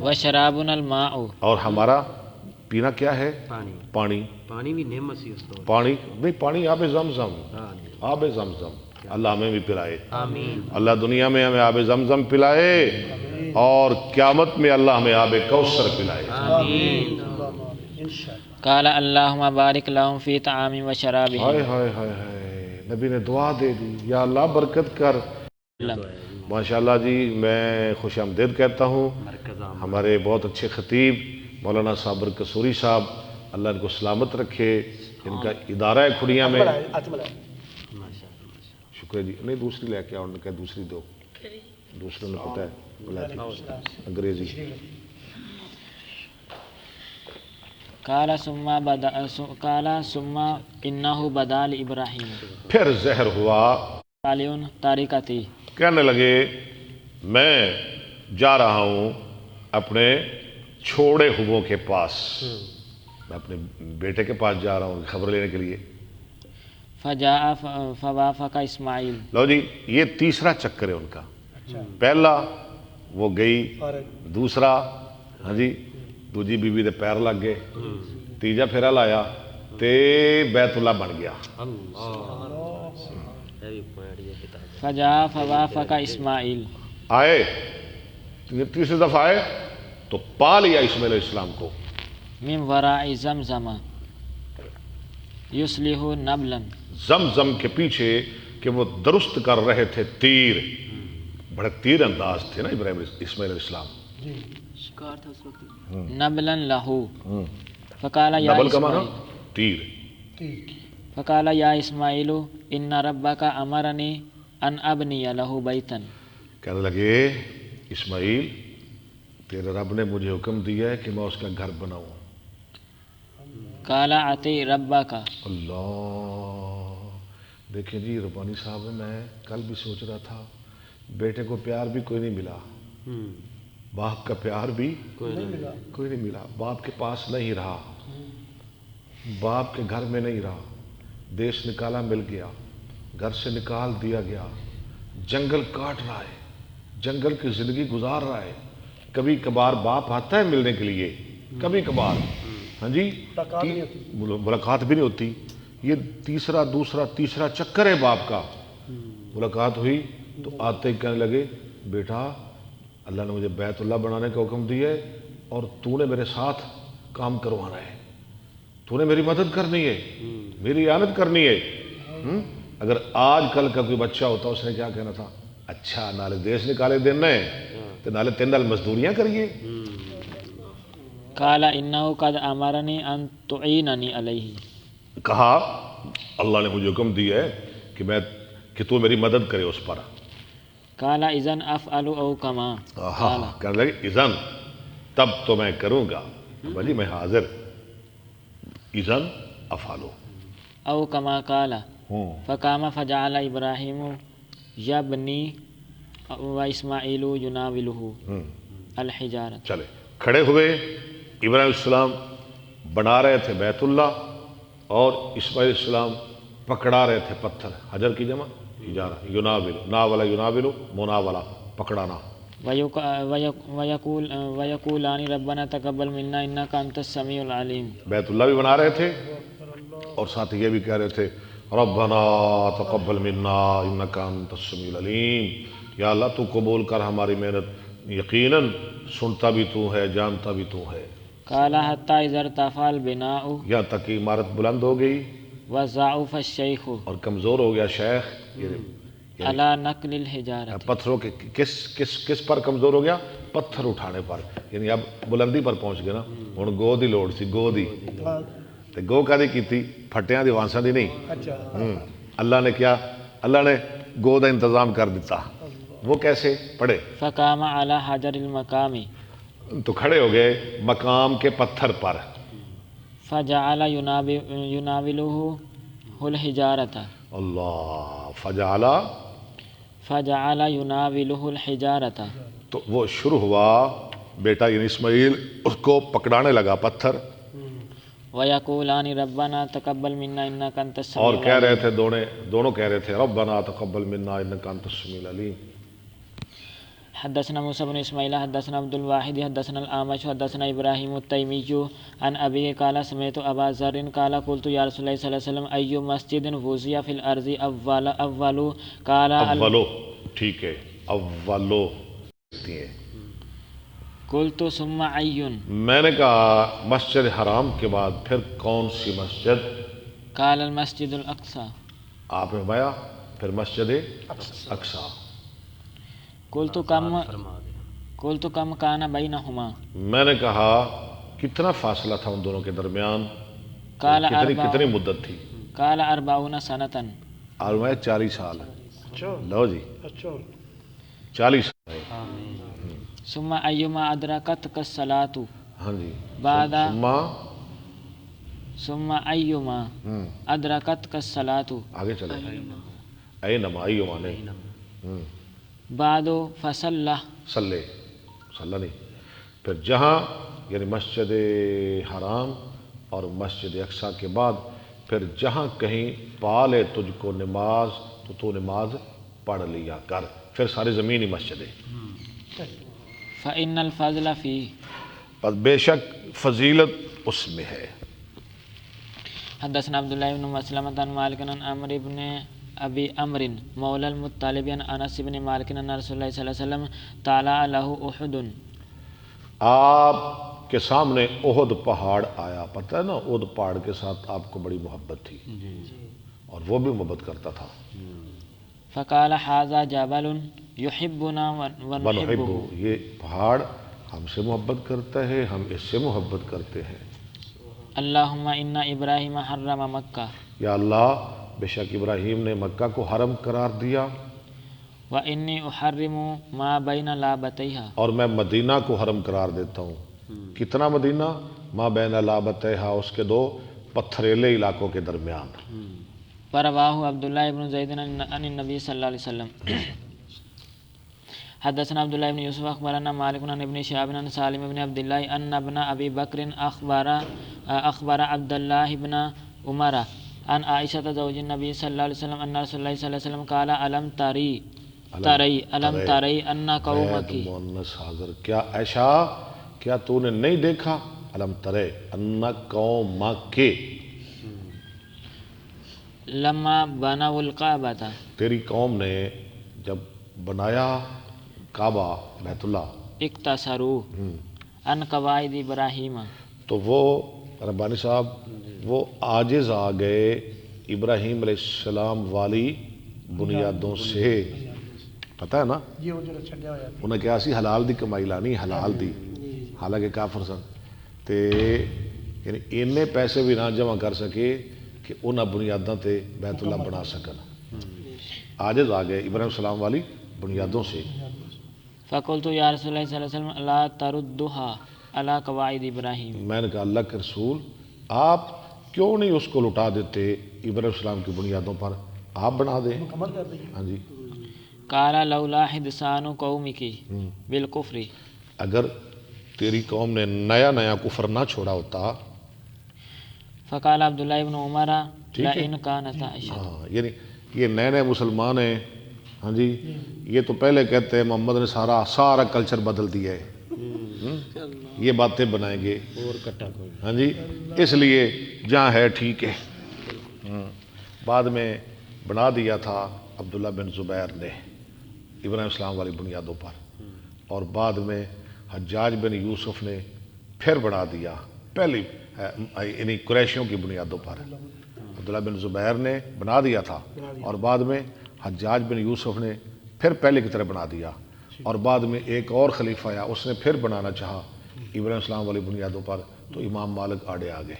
وشرابنا الماء اور ہمارا پینا کیا ہے پانی پانی بھی نعمت سی اس دور. پانی نہیں پانی آب زمزم آب زمزم اللہ ہمیں بھی پلائے. آمین. اللہ دنیا میں ہمیں آب زمزم پلائے اور قیامت میں اللہ ہمیں آب کوثر پلائے. آمین. قال اللهم بارک لهم فی طعام و شرابهم. ہائے ہائے ہائے ہائے نبی نے دعا دے دی یا اللہ برکت کر. ماشاءاللہ جی میں خوش آمدید کہتا ہوں ہمارے بہت اچھے خطیب مولانا صابر قصوری صاحب اللہ ان کو سلامت رکھے. ان کا ادارہ ہے کھڑیاں میں. شکر جی نہیں دوسری لے کے آؤ نے کہا دوسری دو دوسروں نے پتہ ہے انگریزی. قال ثم انه بدا لابراہیم پھر ظہر ہوا، طالع طریقتی کہنے لگے میں جا رہا ہوں اپنے چھوڑے ہوئوں کے پاس، میں اپنے بیٹے کے پاس جا رہا ہوں خبر لینے کے لیے۔ فجاء فوافق اسماعیل، لو جی یہ تیسرا چکر ہے ان کا، پہلا وہ گئی، دوسرا ہاں جی دوجی بیوی دے پیر لگ گئے، تیجا پھیرا لایا تے بیت اللہ بن گیا۔ فجاء فوافق اسماعیل، آئے تیسری دفعہ آئے تو پا لیا اسماعیل علیہ السلام کو من وراء زمزم یصلح نبلا، زمزم کے پیچھے کہ وہ درست کر رہے تھے تیر، بڑے تیر انداز تھے نا ابراہیم اسماعیل علیہ السلام، شکار تھا اس وقت۔ نبلا لہو فقال یا نبل کا معنی اسماعیل تیر۔ فقال یا اسماعیل ان ربک امرنی ان ابنی لہ بیتا، کہنے لگے اسماعیل تیرے رب نے مجھے حکم دیا ہے کہ میں اس کا گھر بناؤں۔ قال اتی ربک، اللہ دیکھیں جی ربانی صاحب میں کل بھی سوچ رہا تھا بیٹے کو پیار بھی کوئی نہیں ملا، باپ کا پیار بھی کوئی نہیں ملا، باپ کے پاس نہیں رہا، باپ کے گھر میں نہیں رہا، دیش نکالا مل گیا، گھر سے نکال دیا گیا، جنگل کاٹ رہا ہے، جنگل کی زندگی گزار رہا ہے، کبھی کبھار باپ آتا ہے ملنے کے لیے، کبھی کبھار ہاں جی ملاقات بھی نہیں ہوتی، یہ تیسرا دوسرا تیسرا چکر ہے باپ کا۔ ملاقات ہوئی تو آتے ہی کہنے لگے بیٹا اللہ نے مجھے بیت اللہ بنانے کا حکم دیا ہے اور تو نے میرے ساتھ کام کروانا ہے، تو نے میری مدد کرنی ہے، میری اعانت کرنی ہے۔ اگر آج کل کا کوئی بچہ ہوتا اس نے کیا کہنا تھا، اچھا نالے دیش نکالے دینا ہے تو نالے تین نال مزدوریاں کریے۔ قال انہ قد امرنی ان تعیننی علیہ، کہا اللہ نے مجھے حکم دیا ہے کہ تو میری مدد کرے اس پر۔ قال اذن افعل او کما قال، کہنے لگے اذن تب تو میں کروں گا، بھائی میں حاضر، اذن افعلو او کما قال فقام فجعل ابراہیم یبنی و اسماعیل یناولہ الحجارۃ، چلے کھڑے ہوئے ابراہیم السلام بنا رہے تھے بیت اللہ اور اسماعیل السلام پکڑا رہے تھے پتھر، حجر کی جمع حجارہ، یناولو ناولا یناولو مناولا پکڑانا، ویقولان ربنا تقبل منا انک انت السمیع العلیم، بیت اللہ بھی بنا رہے تھے اور ساتھ یہ بھی کہہ رہے تھے ربنا تقبل منا انک انت السمیع العلیم، یا اللہ تو قبول کر ہماری محنت، یقیناً سنتا بھی تو ہے جانتا بھی تو ہے۔ قال حتی اذا ارتفع البناء یہاں تک کہ عمارت بلند ہو گئی وضعف الشیخ اور کمزور ہو گیا شیخ، علی نقل الحجارۃ، پتھروں کے کس پر کمزور ہو گیا، پتھر اٹھانے پر، یعنی اب بلندی پر پہنچ گیا نا، ہن گو دی لوڑ سی، گو دی تے گو کدی کیتی پھٹیاں دی وانساں دی نہیں، اللہ نے کیا، اللہ نے گو دا انتظام کر دیتا، وہ کیسے پڑھے، فقام علی حجر المقام، تو کھڑے ہو گئے مقام کے پتھر پر، فجعل یناولہ الحجارۃ، اللہ فجعل یناولہ الحجارۃ، تو وہ شروع ہوا بیٹا یعنی اسماعیل اس کو پکڑانے لگا پتھر، ویقولان ربنا تقبل منا انک انت السمیع اور العلیم، کہہ رہے تھے دونوں کہہ رہے تھے ربنا تقبل منا انک انت السمیع العلیم۔ حدثنا موسى بن اسماعیل حدثنا عبد الواحد حدثنا الاعمش حدثنا ابراہیم التیمی عن ابی قال سمعت ابا ذر قال قلت یا رسول اللہ صلی اللہ علیہ وسلم ای مسجد وضع فی الارض اولو قال اولو ٹھیک ہے اولو قلت ثم ای، میں نے کہا مسجد حرام کے بعد پھر کون سی مسجد، قال المسجد الاقصی، آپ نے فرمایا پھر مسجد اقصی۔ قلت کم کان بینہما، میں نے کہا کتنا فاصلہ تھا ان دونوں کے درمیان، قال کتنی مدت تھی، قال 40 سنۃ، اور میں 40 سال، لو جی 40 سال، ثم ایما ادرکتک الصلاۃ، ہاں جی بعد ثم ایما ادرکت کا الصلاۃ آگے چلے اے نمائی مانے بعد فصلہ صلی نہیں، پھر جہاں یعنی مسجد حرام اور مسجد اقصیٰ کے بعد پھر جہاں کہیں پالے تجھ کو نماز تو نماز پڑھ لیا کر، پھر ساری زمین ہی مسجد ہے. فإن الفضل فی پس بے شک فضیلت اس میں ہے. حدثنا عبداللہ بن مسلمۃ عن مالک عن عمرو بن ابی عمر مولا المطلب عن انس بن مالک ان رسول اللہ صلی اللہ علیہ وسلم طالع له احد. آپ کے سامنے احد پہاڑ آیا، پتہ ہے نا احد پہاڑ کے ساتھ آپ کو بڑی محبت تھی اور وہ بھی محبت کرتا تھا. فقال هذا جبل يحبنا ونحبه، ونحبه، یہ پہاڑ ہم سے محبت کرتا ہے، ہم اس سے محبت کرتے ہیں. اللہم ان ابراہیم حرم مکہ یا اللہ بے شک ابراہیم نے مکہ کو حرم قرار دیا، وانی احرم ما بین لابتیہا، اور میں مدینہ کو حرم قرار دیتا ہوں. کتنا مدینہ؟ ما بین لابتیہا، اس کے دو پتھریلے علاقوں کے درمیان. فرواہ عبداللہ بن زید عن النبی صلی اللہ علیہ وسلم. حدثنا عبداللہ بن یوسف اخبرنا مالک عن ابن شہاب عن سالم بن عبداللہ ان ابن ابی بکر اخبر عبداللہ بن عمر عن عائشہ زوج النبی صلی اللہ علیہ وسلم ان رسول اللہ صلی اللہ علیہ وسلم قال علم تری ان قومکی. مؤنث حاضر، کیا عائشہ کیا تو نے نہیں دیکھا؟ علم ترے ان قومک، لما بنوا الکعبہ، تیری قوم نے جب بنایا کعبہ بیت اللہ، اقتصروا عن قواعد ابراہیم، تو وہ ربانی صاحب وہ عاجز آ گئے ابراہیم علیہ السلام والی بنیادوں سے. پتہ ہے نا یہ وہ جو چھڈیا ہوا ہے. انہیں کیا سی حلال دی کمائی لانی، حلال دی، حالانکہ کافر سن تے یعنی اینے پیسے بھی نہ جمع کر سکے کہ انہاں بنیاداں تے بیت اللہ بنا سکن. عاجز آ گئے ابراہیم السلام والی بنیادوں سے. فقلت یا رسول اللہ صلی اللہ علیہ وسلم لا تردها علی قواعد ابراہیم، میں نے کہا اللہ کے رسول آپ کیوں نہیں اس کو لٹا دیتے ابراہیم السلام کی بنیادوں پر، آپ بنا دیں. مکمل کر دیں. ہاں جی. قال لولا حدثان قومک بالکفر، اگر تیری قوم نے نیا نیا کفر نہ چھوڑا ہوتا. فقال عبداللہ بن عمر ٹھیک ہے. لئن کانت عائشہ، ہاں یعنی یہ نئے نئے مسلمان ہیں، ہاں جی، یہ تو پہلے کہتے ہیں محمد نے سارا کلچر بدل دیا ہے، یہ باتیں بنائیں گے اور کٹا کوئی. ہاں جی، اس لیے جہاں ہے ٹھیک ہے. بعد میں بنا دیا تھا عبداللہ بن زبیر نے ابراہیم السلام والی بنیادوں پر، اور بعد میں حجاج بن یوسف نے پھر بنا دیا پہلی یعنی قریشیوں کی بنیادوں پر. عبداللہ بن زبیر نے بنا دیا تھا اور بعد میں حجاج بن یوسف نے پھر پہلے کی طرح بنا دیا، اور بعد میں ایک اور خلیفہ آیا اس نے پھر بنانا چاہا ابراہیم السلام والی بنیادوں پر، تو امام مالک آڑے آ گئے،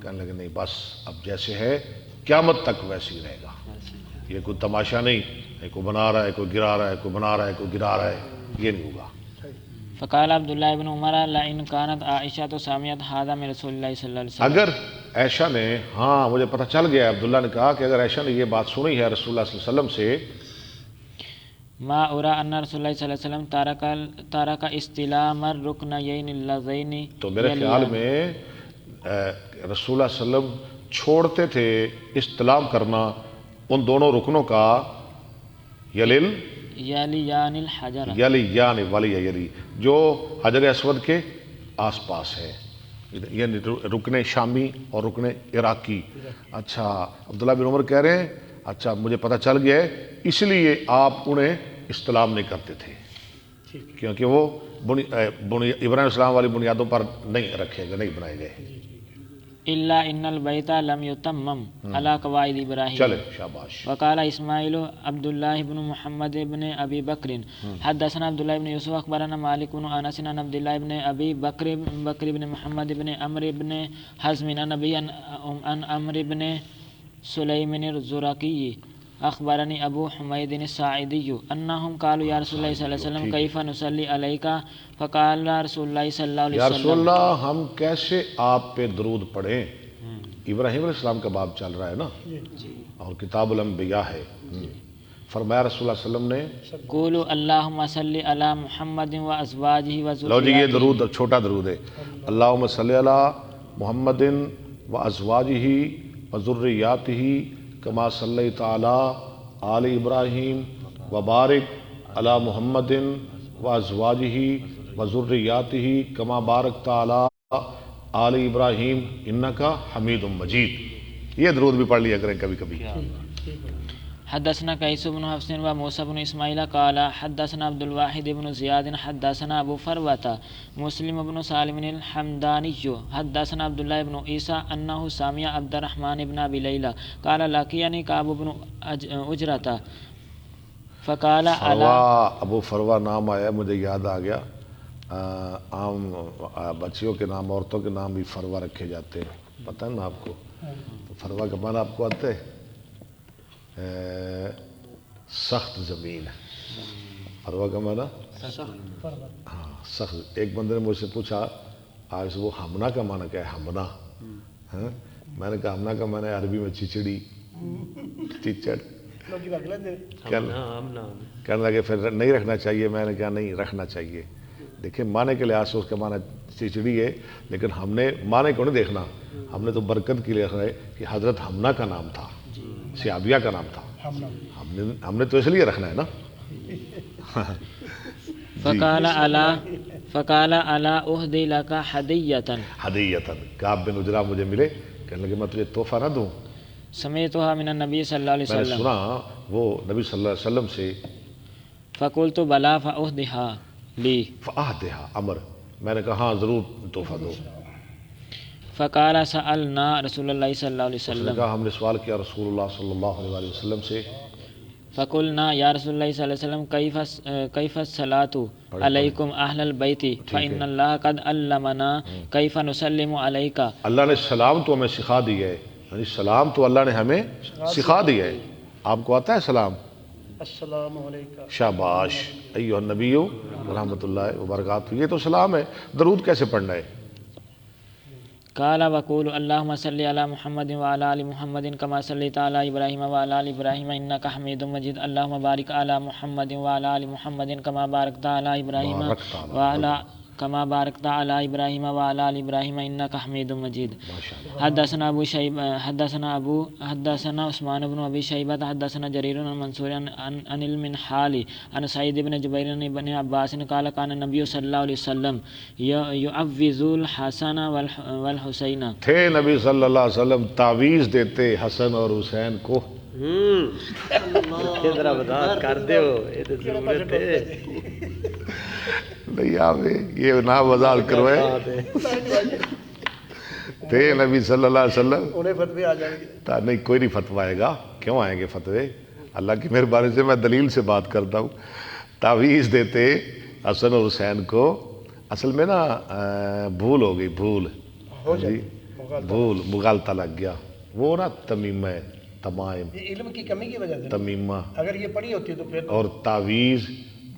کہنے لگے نہیں بس اب جیسے ہے قیامت تک ویسے ہی رہے گا، یہ کوئی تماشا نہیں ہے، کوئی بنا رہا ہے کوئی گرا رہا ہے، کوئی بنا رہا ہے کوئی گرا رہا ہے، یہ نہیں ہوگا. فقال عبداللہ بن عمر لئن کانت عائشہ تو سامیت هذا من رسول اللہ صلی اللہ علیہ وسلم، اگر عائشہ نے، ہاں مجھے پتہ چل گیا، عبداللہ نے کہا کہ اگر عائشہ نے یہ بات سنی ہے رسول اللہ صلی اللہ علیہ وسلم سے، ما ارى ان رسول اللہ صلی اللہ علیہ وسلم ترک استلام الرکنین اللذین، تو میرے خیال میں رسول اللہ صلی اللہ علیہ وسلم چھوڑتے تھے استلام کرنا ان دونوں رکنوں کا، یلیان الحجر، یعنی ولی جو حجر اسود کے آس پاس ہے، یعنی رکن شامی اور رکن عراقی. اچھا عبداللہ بن عمر کہہ رہے ہیں اچھا مجھے پتہ چل گیا ہے اس لیے آپ انہیں استلام نہیں کرتے تھے، کیونکہ وہ ابراہیم السلام والی بنیادوں پر نہیں رکھے گئے، نہیں بنائے گئے. الا ان البیت لم یتمم علی قواعد ابراہیم. چلے شاباش. وقال اسماعیل عبداللہ بن محمد بن ابی بکر حدثنا عبداللہ بن یوسف اخبرنا مالک بن انس عن عبداللہ بن ابی بکر بن محمد بن عمرو بن حزم عن ابی عن عمرو بن سلیم الزرقی اخبرنی ابو حمید الساعدی انہم قالوا یا رسول اللہ صلی اللہ علیہ وسلم کیف نصلی علیک، فقال رسول اللہ صلی اللہ علیہ یا رسول وسلم اللہ ہم کیسے آپ پہ درود پڑھیں؟ ابراہیم علیہ السلام کا باب چل رہا ہے نا، اور کتاب الانبیاء ہے۔ فرمایا رسول اللہ صلی اللہ علیہ وسلم نے، قولوا اللہم صلی علی محمد و ازواجہ و لو جی یہ ذریاتہ۔ درود چھوٹا درود ہے، اللہم صلی علی محمد و ازواجہ و ذریاتہ کما صلیت علی آل ابراہیم و بارک علی محمد و ازواجہ و ذریاتہ کما بارکت علی آل ابراہیم انکا حمید مجید۔ یہ درود بھی پڑھ لیا کریں کبھی کبھی۔ حدثنا قیس بن حفص و موسیٰ بن اسماعیل قال حدثنا عبد الواحد بن زیاد حدثنا ابو فروة مسلم بن سالم الحمدانی حدثنا عبداللہ بن عیسیٰ انہ سامع عبد الرحمن بن ابی لیلہ قال لقینی کعب بن اجرۃ فقال علی ابو فروا نام آیا، مجھے یاد آ گیا، عام بچیوں کے نام، عورتوں کے نام بھی فروا رکھے جاتے ہیں، پتہ ہے نا آپ کو؟ فروا کا معنی آپ کو آتا ہے؟ سخت زمین۔ فروا کا معنی ہاں سخت۔ ایک بندے نے مجھ سے پوچھا آج وہ ہمنا کا معنی کیا ہے؟ ہمنا، ہاں میں نے کہا ہمنا کا معنی ہے عربی میں چچڑی، چچڑ۔ کہنے لگے پھر نہیں رکھنا چاہیے، میں نے کہا نہیں رکھنا چاہیے۔ دیکھیں معنی کے لحاظ سے اس کا معنی چچڑی ہے، لیکن ہم نے معنی کو نہیں دیکھنا، ہم نے تو برکت کے لیے رکھا ہے کہ حضرت ہمنا کا نام تھا، صحابیہ کا نام تھا، ہم نے تو اس لیے رکھنا ہے نا۔ فقال الا اہدی لک ہدیۃ ہدیۃً، کعب بن عجرہ مجھے ملے، کہنے لگے میں تجھے تحفہ نہ دوں؟ سمعتها من النبی صلی اللہ علیہ میں نے وسلم، سنا وہ نبی صلی اللہ علیہ وسلم سے، فقلت بلا فاہدها لی، فأہدہا امر، میں نے کہا ہاں ضرور تحفہ دو۔ فقال سألنا رسول اللہ صلی اللہ علیہ اس نے وسلم، کہا ہم نے سوال کیا رسول اللہ صلی اللہ علیہ وسلم سے، فقلنا یا رسول اللہ صلی اللہ علیہ وسلم کیف الصلاۃ علیکم اہل البیت فإن اللہ قد علمنا کیف نسلم علیک۔ اللہ نے سلام تو ہمیں سکھا دیا ہے، یعنی سلام تو اللہ نے ہمیں سکھا دیا ہے۔ آپ کو آتا ہے سلام؟ السلام علیکم۔ شاباش ایھا النبی رحمۃ اللہ وبرکاتہ، یہ تو سلام ہے۔ درود کیسے پڑھنا ہے؟ قال وقول اللهم صل على محمد وعلى ال محمد كما صليت على ابراهيم وعلى ال ابراهيم انك حميد مجيد اللهم بارك على محمد وعلى ال محمد كما باركت على ابراهيم وعلى كما باركت على ابراهيم وعلى ال ابراهيم انك حميد مجيد۔ حدثنا ابو شيبة حدثنا عثمان بن ابي شيبة حدثنا جرير عن منصور عن المنحال عن سعيد بن جبير بن عباس قال كان النبي صلى الله عليه وسلم يعوذ الحسن والحسين، تھے نبی صلی اللہ علیہ وسلم تعویذ دیتے حسن اور حسین کو۔ ذرا وضاحت کر دیو، یہ تو ضرورت ہے۔ نہیں آپ یہ نہ وضاحت کروائے، تھے نبی صلی اللہ علیہ وسلم، انہیں فتوے آ جائیں گے۔ نہیں کوئی نہیں فتویٰ آئے گا، کیوں آئیں گے فتوے؟ اللہ کی مہربانی سے میں دلیل سے بات کرتا ہوں۔ تعویذ دیتے حسن اور حسین کو، اصل میں نا بھول ہو گئی، بھول جی، بھول مغالطہ لگ گیا، وہ نا تمیمہ ہے، تمائم، یہ علم کی کمی کی وجہ سے تمیمہ، اگر یہ پڑھی ہوتی تو پھر اور تعویذ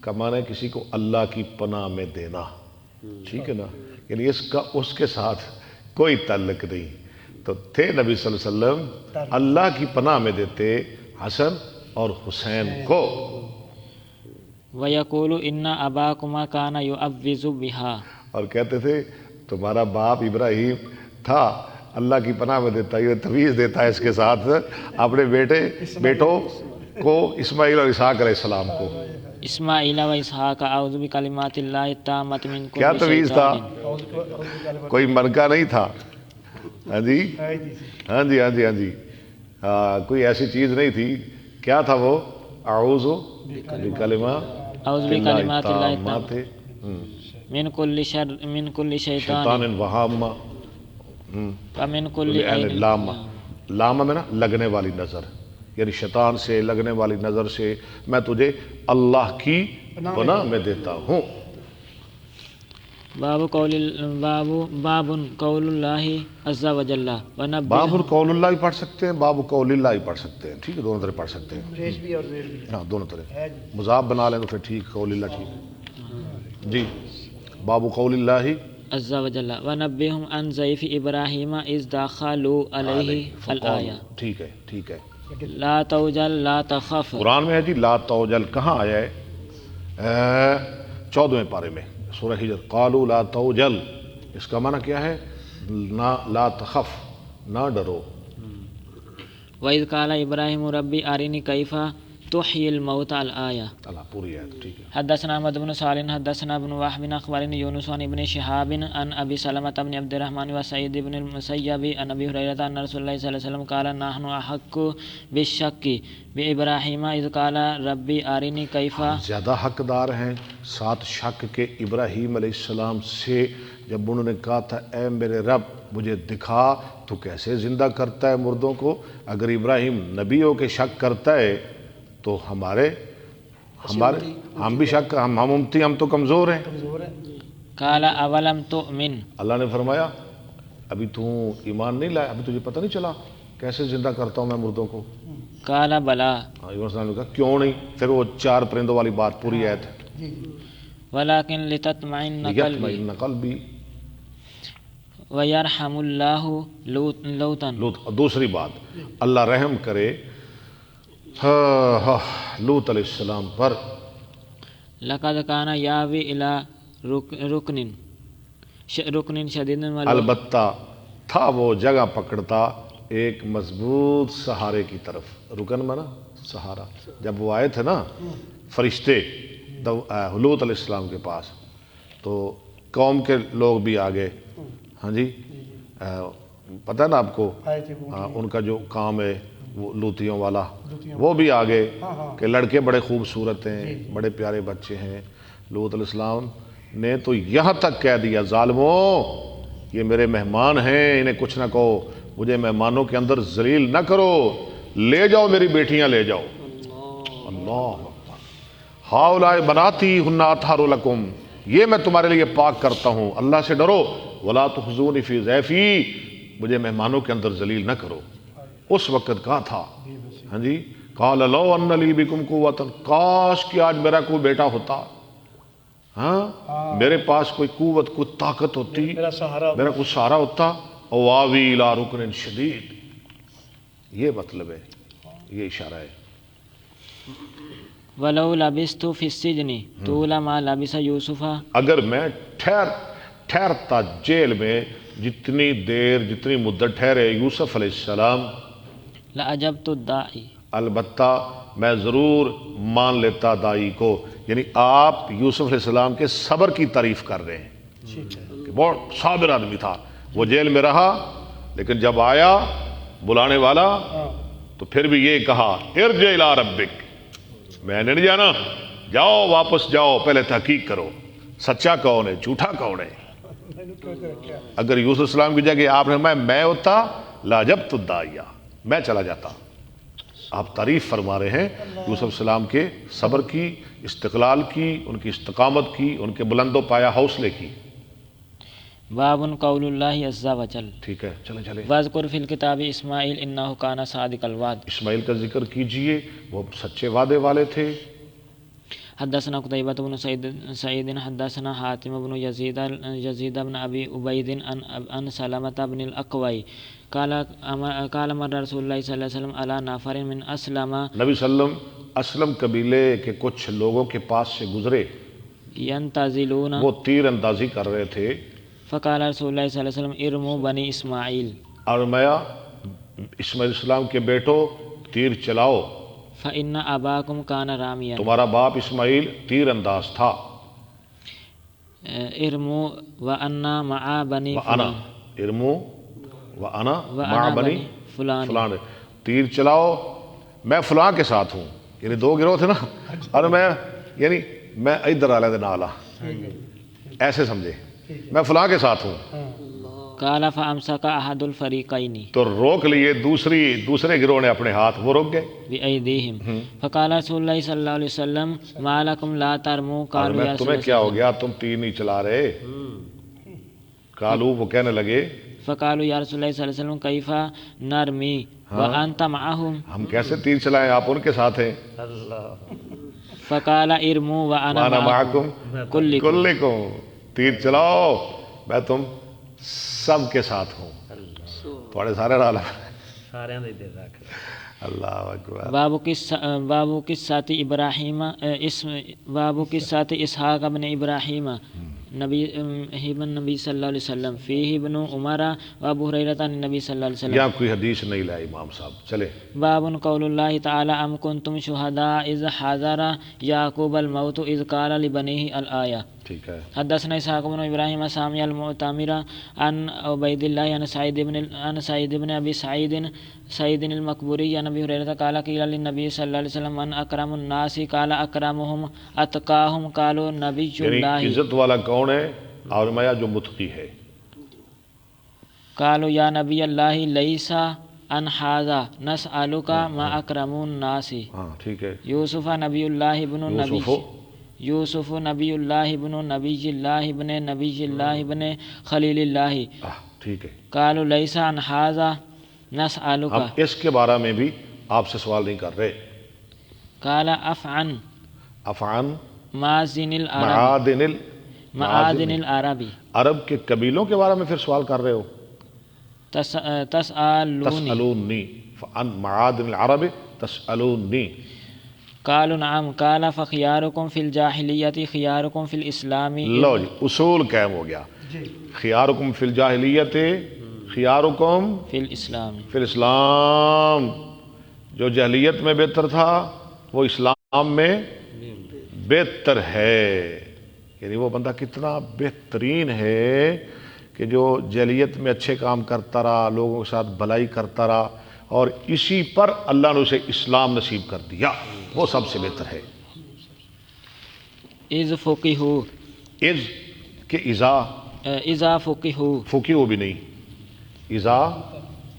کا معنی ہے کسی کو اللہ کی پناہ میں دینا، ٹھیک ہے نا، یعنی اس کا اس کے ساتھ کوئی تعلق نہیں۔ تو تھے نبی صلی اللہ علیہ وسلم اللہ کی پناہ میں دیتے حسن اور حسین کو۔ ويقول ان اباكما كان يعوذ بها، اور کہتے تھے تمہارا باپ ابراہیم تھا اللہ کی پناہ میں دیتا، یہ تعویذ دیتا ہے اس کے ساتھ اپنے بیٹوں کو، اسماعیل اور اسحاق علیہ السلام کو۔ اسماعیل و اسحاق اعوذ بکلمات اللہ التامۃ من کیا کل تعویذ تھا؟ شیطان، کوئی مرکہ نہیں تھا، ہاں جی ہاں جی ہاں جی ہاں جی، کوئی ایسی چیز نہیں تھی۔ کیا تھا وہ؟ اعوذ بکلمات اعوذ بکلمات اللہ التامات من کل شر من کل شیطان شیطان وہامہ، ومن کل عین لامہ، لامہ میں نا لگنے والی نظر، یعنی شیطان سے لگنے والی نظر سے میں تجھے اللہ کی پناہ میں دیتا ہوں۔ باب قول اللہ عز وجل ونبئ، باب القول اللہ ہی پڑھ سکتے ہیں، باب قول اللہ ہی پڑھ سکتے ہیں، ٹھیک ہے، دونوں طرح پڑھ سکتے ہیں، ریش بھی اور زیر بھی ہاں دونوں طرح، مضاف بنا لیں تو پھر ٹھیک، قول اللہ ٹھیک۔ جی باب قول اللہ عز وجل ونبئهم عن ضيف إبراهيم إذ دخلوا عليه الآية ٹھیک ہے ٹھیک ہے. لا توجل لا تخف. قرآن میں ہے جی لا توجل. کہاں آیا ہے؟ 14ویں پارے میں سورہ ہجر. قالوا لا توجل، اس کا معنی کیا ہے؟ نہ لا تخف، نہ ڈرو. وإذ قال إبراهيم ربي أرني كيف تحيي الموتى الآية. اللہ پوری ہے ٹھیک ہے. حدثنا احمد بن صالح حدثنا ابن وهب اخبرني يونس عن ابن شهاب عن ابي سلمة بن عبد الرحمن وسعيد بن المسيب عن ابي هريرة ان رسول الله صلى الله عليه وسلم قال نحن احق بالشك بابراهيم اذ قال ربي ارني كيف. زیادہ حقدار ہیں ساتھ شک کے ابراہیم علیہ السلام سے جب انہوں نے کہا تھا اے میرے رب مجھے دکھا تو کیسے زندہ کرتا ہے مردوں کو. اگر ابراہیم نبیوں کے شک کرتا ہے تو ہم بھی شک، ہم امتی، ہم تو کمزور ہیں. قال اولم تؤمن. اللہ نے فرمایا ابھی تو ایمان نہیں لایا، ابھی تجھے پتہ نہیں چلا کیسے زندہ کرتا ہوں میں مردوں کو. قال بلا. ابراہیم السلام نے کہا کیوں نہیں. پھر وہ 4 پرندوں والی بات پوری آیت ہے. ولكن لتطمئن قلبی ويرحم الله لوطا. دوسری بات اللہ رحم کرے لوط علیہ السلام پر. لقد كان ياوي الى ركن شديد. البتہ تھا وہ جگہ پکڑتا ایک مضبوط سہارے کی طرف. رکن مانا سہارا. جب وہ آئے تھے نا فرشتے لوط علیہ السلام کے پاس تو قوم کے لوگ بھی آ گئے. ہاں جی پتہ ہے نا آپ کو ان کا جو کام ہے وہ لوتیوں والا، وہ بھی آ گئے کہ لڑکے بڑے خوبصورت ہیں، بڑے پیارے بچے ہیں. لوط علیہ السلام نے تو یہاں تک کہہ دیا ظالموں یہ میرے مہمان ہیں، انہیں کچھ نہ کہو، مجھے مہمانوں کے اندر ذلیل نہ کرو، لے جاؤ میری بیٹیاں لے جاؤ. اللہ ہؤلاء بناتی ہن اطہر لکم، یہ میں تمہارے لیے پاک کرتا ہوں، اللہ سے ڈرو. ولا تخزونی فی ضیفی، مجھے مہمانوں کے اندر ذلیل نہ کرو. اس وقت کہا تھا ہاں جی قال لو ان لی بکم قوۃ، کاش کہ آج میرا کوئی بیٹا ہوتا، ہاں میرے پاس کوئی قوت، کوئی طاقت ہوتی، میرا کوئی سہارا ہوتا. او آوی الی رکن شدید، یہ مطلب ہے، یہ اشارہ ہے. ولو لبثت فی السجن طول ما لبث یوسف. اگر میں ٹھہرتا جیل میں جتنی دیر جتنی مدت ٹھہرے یوسف علیہ السلام، لأجبت الداعی، البتہ میں ضرور مان لیتا دائی کو. یعنی آپ یوسف علیہ السلام کے صبر کی تعریف کر رہے ہیں کہ بہت صابر آدمی تھا. وہ جیل میں رہا لیکن جب آیا بلانے والا تو پھر بھی یہ کہا ارجع الی ربک، میں نے نہیں جانا، جاؤ واپس جاؤ، پہلے تحقیق کرو سچا کون ہے جھوٹا کون ہے. اگر یوسف السلام کی جگہ آپ نے میں ہوتا لاجبت الداعیہ، میں چلا جاتا. آپ تعریف فرما رہے ہیں یوسف السلام کے صبر کی، استقلال کی، ان کی استقامت کی، ان کے بلند و پایا حوصلے کی. باب قول اللہ عز وجل. ٹھیک ہے چلیں. واذکر فی الکتاب اسماعیل انہ کان صادق الوعد. اسماعیل کا ذکر کیجئے، وہ سچے وعدے والے تھے. حدثنا قتيبة بن سعيد حدثنا حاتم بن يزيد بن أبي عبيد عن سلمة بن الأكوع قال مر رسول الله صلى الله عليه وسلم على نفر من أسلم. نبی صلی اللہ علیہ وسلم اسلم قبیلے کے کچھ لوگوں کے پاس سے گزرے، ينتزلون، وہ تیر اندازی کر رہے تھے. فقال رسول الله صلى الله عليه وسلم ارموا بني إسماعيل. اور میں اسماعیل السلام کے بیٹو تیر چلاؤ، فإن أباكم كان راميا. تمہارا باپ اسماعیل تیر انداز تھا. ارموا وأنا مع بني وأنا ارموا وأنا مع بني فلان. تیر چلاؤ میں فلاں کے ساتھ ہوں. یعنی 2 گروہ تھے نا، اور میں یعنی میں ادھر آلہ دے نالا، ایسے سمجھے میں فلاں کے ساتھ ہوں. قال فامسك احد الفريقين، تو روک لیے دوسرے گروہ نے اپنے ہاتھ، وہ روک گئے. بأيديهم. فقال رسول الله صلى الله عليه وسلم ما لكم لا ترموا. قالوا يا رسول تمہیں کیا ہو گیا، تم تیر نہیں چلا رہے؟ قالوا، وہ کہنے لگے، فقالوا یا رسول اللہ صلی اللہ علیہ وسلم کیف نرمی وانت معهم، ہم کیسے تیر چلائیں، آپ ان کے ساتھ ہیں. فقال ارموا وانا معكم کلکم، تیر چلاؤ میں تم سب کے ساتھ ہوں تھوڑے سارے نال سارے دے دل رکھ اللہ اکبر باب قصۃ ابراہیم باب قصۃ اسحاق ابن ابراہیم نبی صلی اللہ علیہ وسلم فیہ ابن عمر و ابو ہریرہ عن نبی صلی اللہ علیہ وسلم. یہاں کوئی حدیث نہیں لائے امام صاحب. چلے باب قول اللہ تعالی ام کنتم شہداء اذ حضر یعقوب الموت اذ قال لبنیہ الآیہ. ٹھیک ہے. حدثنا اسحاق بن ابراہیم سامی المعتمر عن عبید اللہ عن سعید بن ابی سعید المقبوری عن ابی ہریرہ قال قیل للنبی صلی اللہ علیہ وسلم من اکرم الناس قال اکرمهم اتقاهم قالوا نبی یعنی اللہ. عزت والا کون ہے؟ اور فرمایا جو متقی ہے. قالوا یا نبی اللہ لیس ان ھذا نسألک ما اکرم الناس. ہاں ٹھیک ہے. یوسف نبی اللہ بن نبی یوسف نبی اللہ بن نبی اللہ بن نبی اللہ بن خلیل اللہ. ٹھیک ہے. قالوا لیس ان ھذا نسألک. ہم اس کے بارے میں بھی آپ سے سوال نہیں کر رہے. قال افعن معادن العربی. عرب کے قبیلوں کے بارے میں پھر سوال کر رہے ہو. تسألونی فعن معادن العرب تسألونی. قالوا نعم قال فخياركم في الجاہلیت خياركم في الاسلام. لو جی اصول قائم ہو گیا. خياركم في الجاہلیت خياركم في الاسلام. فی الاسلام. جو جاہلیت میں بہتر تھا وہ اسلام میں بہتر ہے. یعنی وہ بندہ کتنا بہترین ہے کہ جو جاہلیت میں اچھے کام کرتا رہا، لوگوں کے ساتھ بھلائی کرتا رہا، اور اسی پر اللہ نے اسے اسلام نصیب کر دیا، وہ سب سے بہتر ہے. اذ فقہوا. اذ کہ اذا فقہوا. فقیہ بھی نہیں،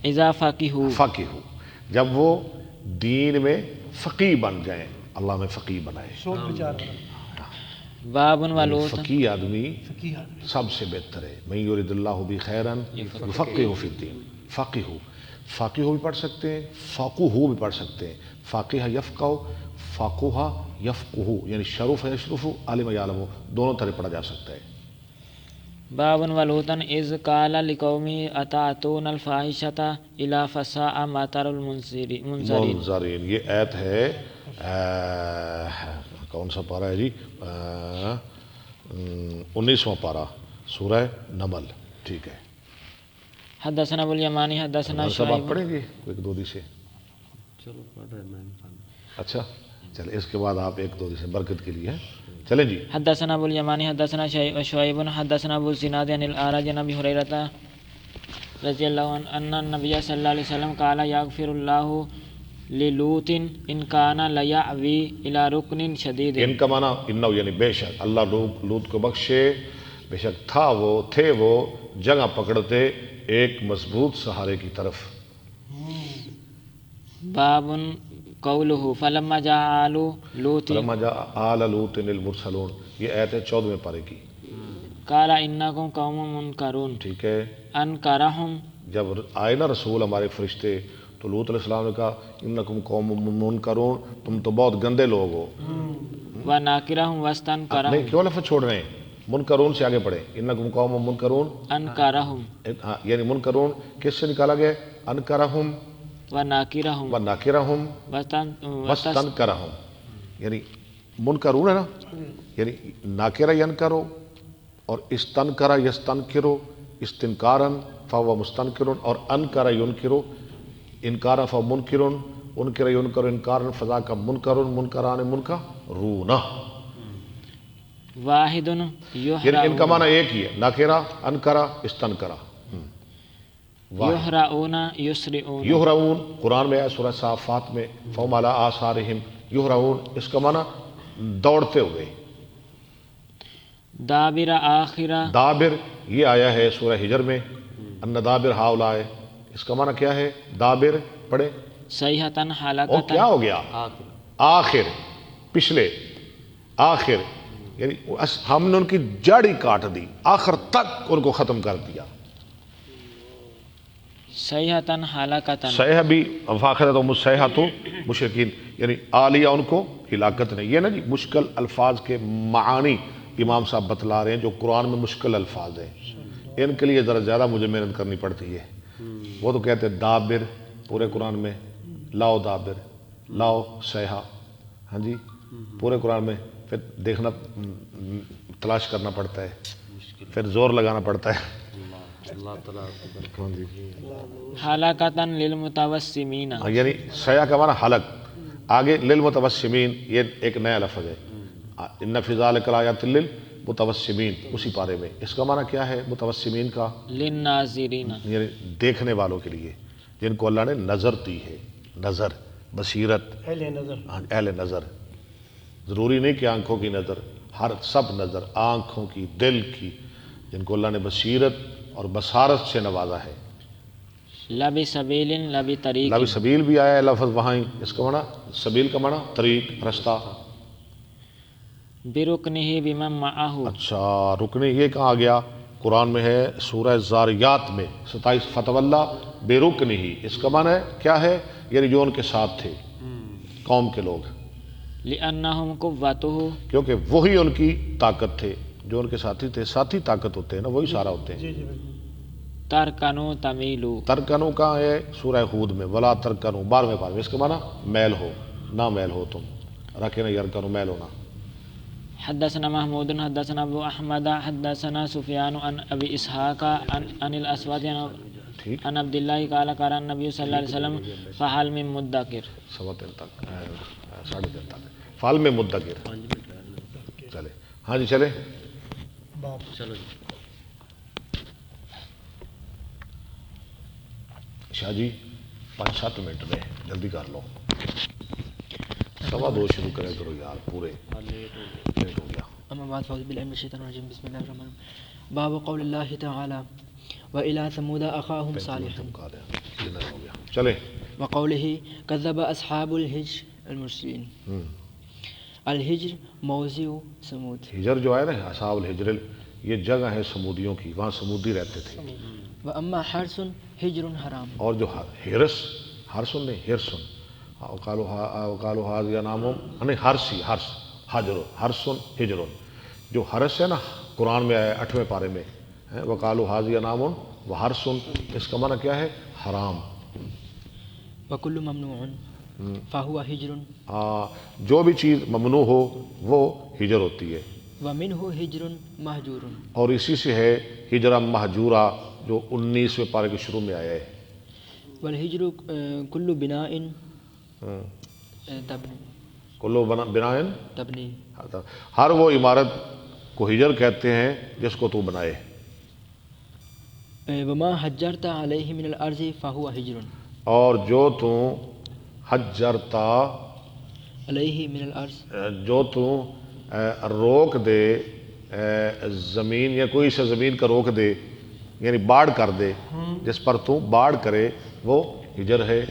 اذا فقہوا. فقیہ جب وہ دین میں فقیہ بن جائیں. اللہ میں فقیہ بنائے. سوچ بچار باب ولوط. فقیہ آدمی سب سے بہتر ہے. من یرید اللہ بہ خیرا یفقہہ فی الدین. فقیہ بھی پڑھ سکتے ہیں، فقوہ بھی پڑھ سکتے ہیں. فاقیہ یفقہ، فقوہ یفقہ، یعنی شرف یشرف، عالم یعلم، دونوں طرح پڑھا جا سکتا ہے. باب ولوطا اذ قال لقومه اتاتون الفاحشۃ الا فساء مطر المنذرین. یہ آیت ہے کون سا پارہ ہے جی؟ 19واں پارہ سورہ نمل. ٹھیک ہے. حدثنا ابو الیمانی حدثنا سب آپ شعیب. پڑھیں گے ایک دو دی سے؟ چلو پڑھ رہے میں. اچھا چلے اس کے بعد آپ ایک دو دی سے برکت کے لیے. چلیں جی. حدثنا ابو الیمانی حدثنا شعیب حدثنا ابو الزناد عن الاعرج عن ابی ہریرہ رضی اللہ عنہ ان النبی صلی اللہ علیہ وسلم قال یغفر اللہ للوط ان کان لیأوی الی رکن شدید. ان کا معنی انہو یعنی بے شک اللہ لوط کو بخشے، بے شک تھے وہ جگہ پکڑتے ایک مضبوط سہارے کی طرف. باب قولہ فلما جاء آل لوط. فلما جاء آل لوط المرسلون. یہ آیت ہے 14ویں پارے کی. قال انکم قوم منکرون. ٹھیک ہے. انکرہم. جب آئے نا رسول ہمارے فرشتے تو لوط علیہ السلام نے کہا انکم قوم منکرون، تم تو بہت گندے لوگ ہو. وناکرہم واستنکرہم. نہیں کیوں لفظ چھوڑ رہے ہیں؟ منکرون سے آگے پڑھے. انکم قوم منکرون. انکرہم. یعنی منکرون کس سے نکالا گیا؟ انکرہم وناکرہم. وناکرہم واستنکرہم. یعنی منکرون ہے نا، یعنی ناکرہ ینکرو اور استنکرہ یستنکرو، استنکارن فہو مستنکرون، اور انکرہ ینکرو، انکارہ فہو منکرون، انکرہ ینکرو انکارن فذاک منکرون، منکران منکرون. واحد یعنی ان کا معنی ایک ہی ہے، ناکرہ انکرہ استنکرہ. یہرعون یسرعون. یہرعون قرآن میں ہے سورہ صافات میں فہم علی آثارہم یہرعون، اس کا معنی دوڑتے ہوئے. دابر آخرہ. دابر یہ آیا ہے سورہ ہجر میں ان دابر ہاؤلاء، اس کا معنی کیا ہے؟ دابر پڑھے. صیحتاً اور حلقتاً. کیا ہو گیا؟ آخر، پچھلے، آخر یعنی ہم نے ان کی جڑ ہی کاٹ دی، آخر تک ان کو ختم کر دیا. صیحتاً حلقتاً. صیحہ بھی فاخرۃ مسیحۃ مشرکین، یعنی عالیہ ان کو ہلاکت نہیں. یہ نا جی مشکل الفاظ کے معانی امام صاحب بتلا رہے ہیں جو قرآن میں مشکل الفاظ ہیں. ان کے لیے ذرا زیادہ مجھے محنت کرنی پڑتی ہے. وہ تو کہتے ہیں دابر پورے قرآن میں، لاؤ دابر، لاؤ سیحا، ہاں جی پورے قرآن میں. پھر دیکھنا تلاش کرنا پڑتا ہے، پھر زور لگانا پڑتا ہے. اللہ تعالیٰ ہاں جی حلقۃ للمتوسمین. یعنی سیحا کا معنی حلق، آگے للمتوسمین یہ ایک نیا لفظ ہے. ان فی ذالک لآیات للمتوسمین اسی پارے میں. اس کا معنی کیا ہے متوسمین کا؟ للناظرین. یعنی دیکھنے والوں کے لیے جن کو اللہ نے نظر دی ہے، نظر، بصیرت، اہل نظر. اہل نظر. ضروری نہیں کہ آنکھوں کی نظر، ہر سب نظر، آنکھوں کی، دل کی، جن کو اللہ نے بصیرت اور بصارت سے نوازا ہے. لبی سبیل لبی طریق. لبی سبیل بھی آیا ہے لفظ وہاں ہی. اس کا معنی سبیل کا معنی طریق، رستہ. برکنہ بمن معہ. اچھا رکنے یہ کہاں آ گیا؟ قرآن میں ہے سورہ زاریات میں 27 فتولی بے رکن ہی. اس کا معنی کیا ہے؟ یعنی جو ان کے ساتھ تھے قوم کے لوگ، لأنہم قوتہ. کیونکہ وہی ان کی طاقت تھے، جو ان کے ساتھی تھے. ساتھی طاقت ہوتے ہیں نا، وہی سارا ہوتے ہیں. جی جی بالکل. ترکنو تمیلو. ترکنو کہاں ہے؟ سورہ ہود میں ولا ترکنو 12ویں پارے میں. اس کا معنی میل ہو، نہ میل ہو تم. رکھنا یرکنو میل ہونا. حدثنا محمود حدثنا ابو احمد حدثنا سفیان عن ابی اسحاق عن الاسود ٹھیک عن عبداللہ قال قال النبی صلی اللہ علیہ وسلم فحل من مدکر. 3:15 تک 3:30 تک فال میں مدکر. 5 منٹ رہنا. چلے ہاں جی چلے. باپ. چلو جی. شاہ جی 5-7 منٹ میں جلدی کر لو. 2:15 شروع کرے کرو یار، پورے لیٹ ہو گیا. اما بعد فاعوذ باللہ من الشیطان الرجیم بسم اللہ الرحمن الرحیم. باب قول اللہ تعالی وإلى ثمود أخاهم صالحا. چلے. وقوله كذب أصحاب الحجر المرسلين. الحجر موضع ثمود. ہجر جو ہے نا اصحاب الحجر، یہ جگہ ہے سمودیوں کی، وہاں سمودی رہتے تھے. وأما حرس حجر حرام. اور جو ہرس، ہرسن نہیں ہرسن، وقالوا هذا نامهم نہیں ہرسی، ہرس حجر، ہرسن ہجرن. جو ہرس ہے نا قرآن میں آیا 8ویں پارے میں، وقالوا هذا نامهم وحرسن. اس کا معنی کیا ہے؟ حرام. وكل ممنوع فهو حجر. جو بھی چیز ممنوع ہو وہ ہجر ہوتی ہے. ومنه حجر مهجور. اور اسی سے ہے ہجرہ مہجورہ جو 19ویں پارے کے شروع میں آیا ہے. والحجر كل بناء تبني. کلو بنائن، تبنی. ہر وہ عمارت کو ہجر کہتے ہیں جس کو تو بنائے. وما حجرت علیہ من الارض فهو حجر. اور جو تو حجرتا علیہ من الارض، جو تو روک دے زمین یا کوئی سے زمین کا روک دے، یعنی باڑ کر دے، جس پر تو باڑ کرے وہ ہجر ہے.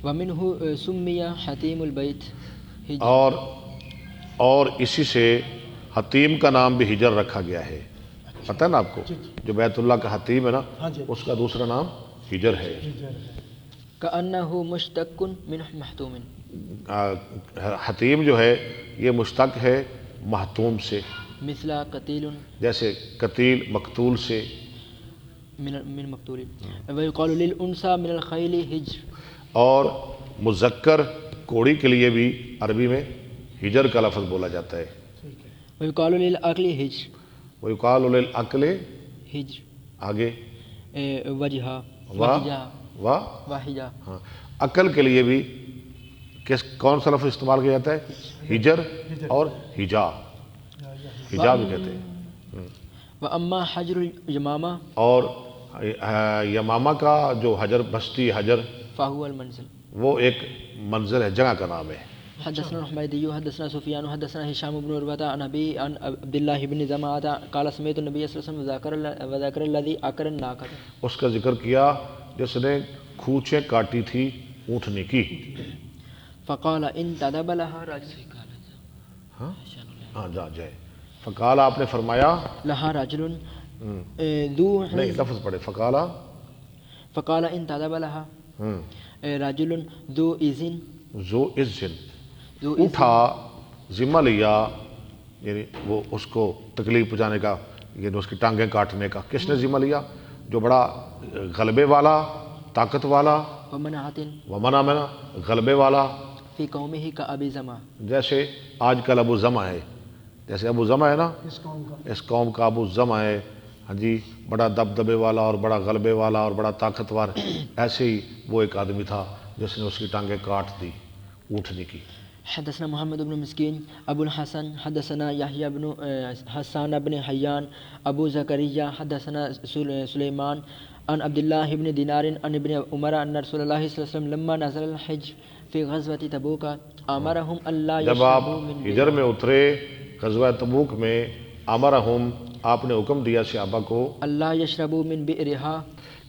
ومنہ سمی حتیم البیت حجر. اور اسی سے حتیم کا نام بھی ہجر رکھا گیا ہے. پتہ ہے نا آپ کو، جو بیت اللہ کا حتیم ہے نا ہاں جی. اس کا دوسرا نام ہجر ہے. کأنہ مشتق من محتوم. حتیم جو ہے یہ مشتق ہے محتوم سے، مثل قتیل جیسے قتیل مقتول سے. من مقتول. ویقال للانثى من الخیل حجر. اور مذکر کوڑی کے لیے بھی عربی میں ہجر کا لفظ بولا جاتا ہے. ویقال للعقل حجر. ویقال للعقل حجر. آگے وجہ واہ واہ. واحجہ. ہاں عقل کے لیے بھی کون سا لفظ استعمال کیا جاتا ہے؟ ہجر اور ہجا. ہجا بھی کہتے ہیں. واما حجر یمامہ. اور یمامہ کا جو حجر بستی حجر، فهو المنزل. وہ ایک منزل ہے، جگہ کا نام ہے. حدثنا الحميدي حدثنا سفيان حدثنا هشام بن عروة عن أبي عن عبد الله بن زمعة قال سمعت النبي صلى الله عليه وسلم وذكر الذي عقر الناقة. اس کا ذکر کیا جس نے کھوچیں کاٹی تھی اونٹنی کی. فقال ان تدب لها رجل. ہاں جائے. فقال آپ نے فرمایا لها رجل ذو. نہیں لفظ پڑھے فقالا. فقال ان تدب لها رجل ذو اذن. ذو اذن، اٹھا ذمہ لیا، یعنی وہ اس کو تکلیف پہنچانے کا یعنی اس کی ٹانگیں کاٹنے کا کس نے ذمہ لیا؟ جو بڑا غلبے والا، طاقت والا، ومنعت ومنا منا غلبے والا، فی قومه كأبي زمع، جیسے آج کل ابو زمع ہے، جیسے ابو زمع ہے نا، اس قوم کا ابو زمع ہے، ہاں جی، بڑا دبدبے والا اور بڑا غلبے والا اور بڑا طاقتور، ایسے ہی وہ ایک آدمی تھا جس نے اس کی ٹانگیں کاٹ دی اونٹنی کی۔ حدثنا محمد بن مسكين أبو الحسن حدثنا يحيى بن حسان بن حيان أبو زكريا حدثنا سليمان عن عبد الله بن دينار عن ابن عمر أن رسول الله صلى الله عليه وسلم لما نزل الحج في غزوة تبوك أمرهم ألا جب آپ يشربوا من ہجر میں اترے غزوہ تبوک میں، امرہم آپ نے حکم دیا صحابہ کو ألا يشربوا من بئرها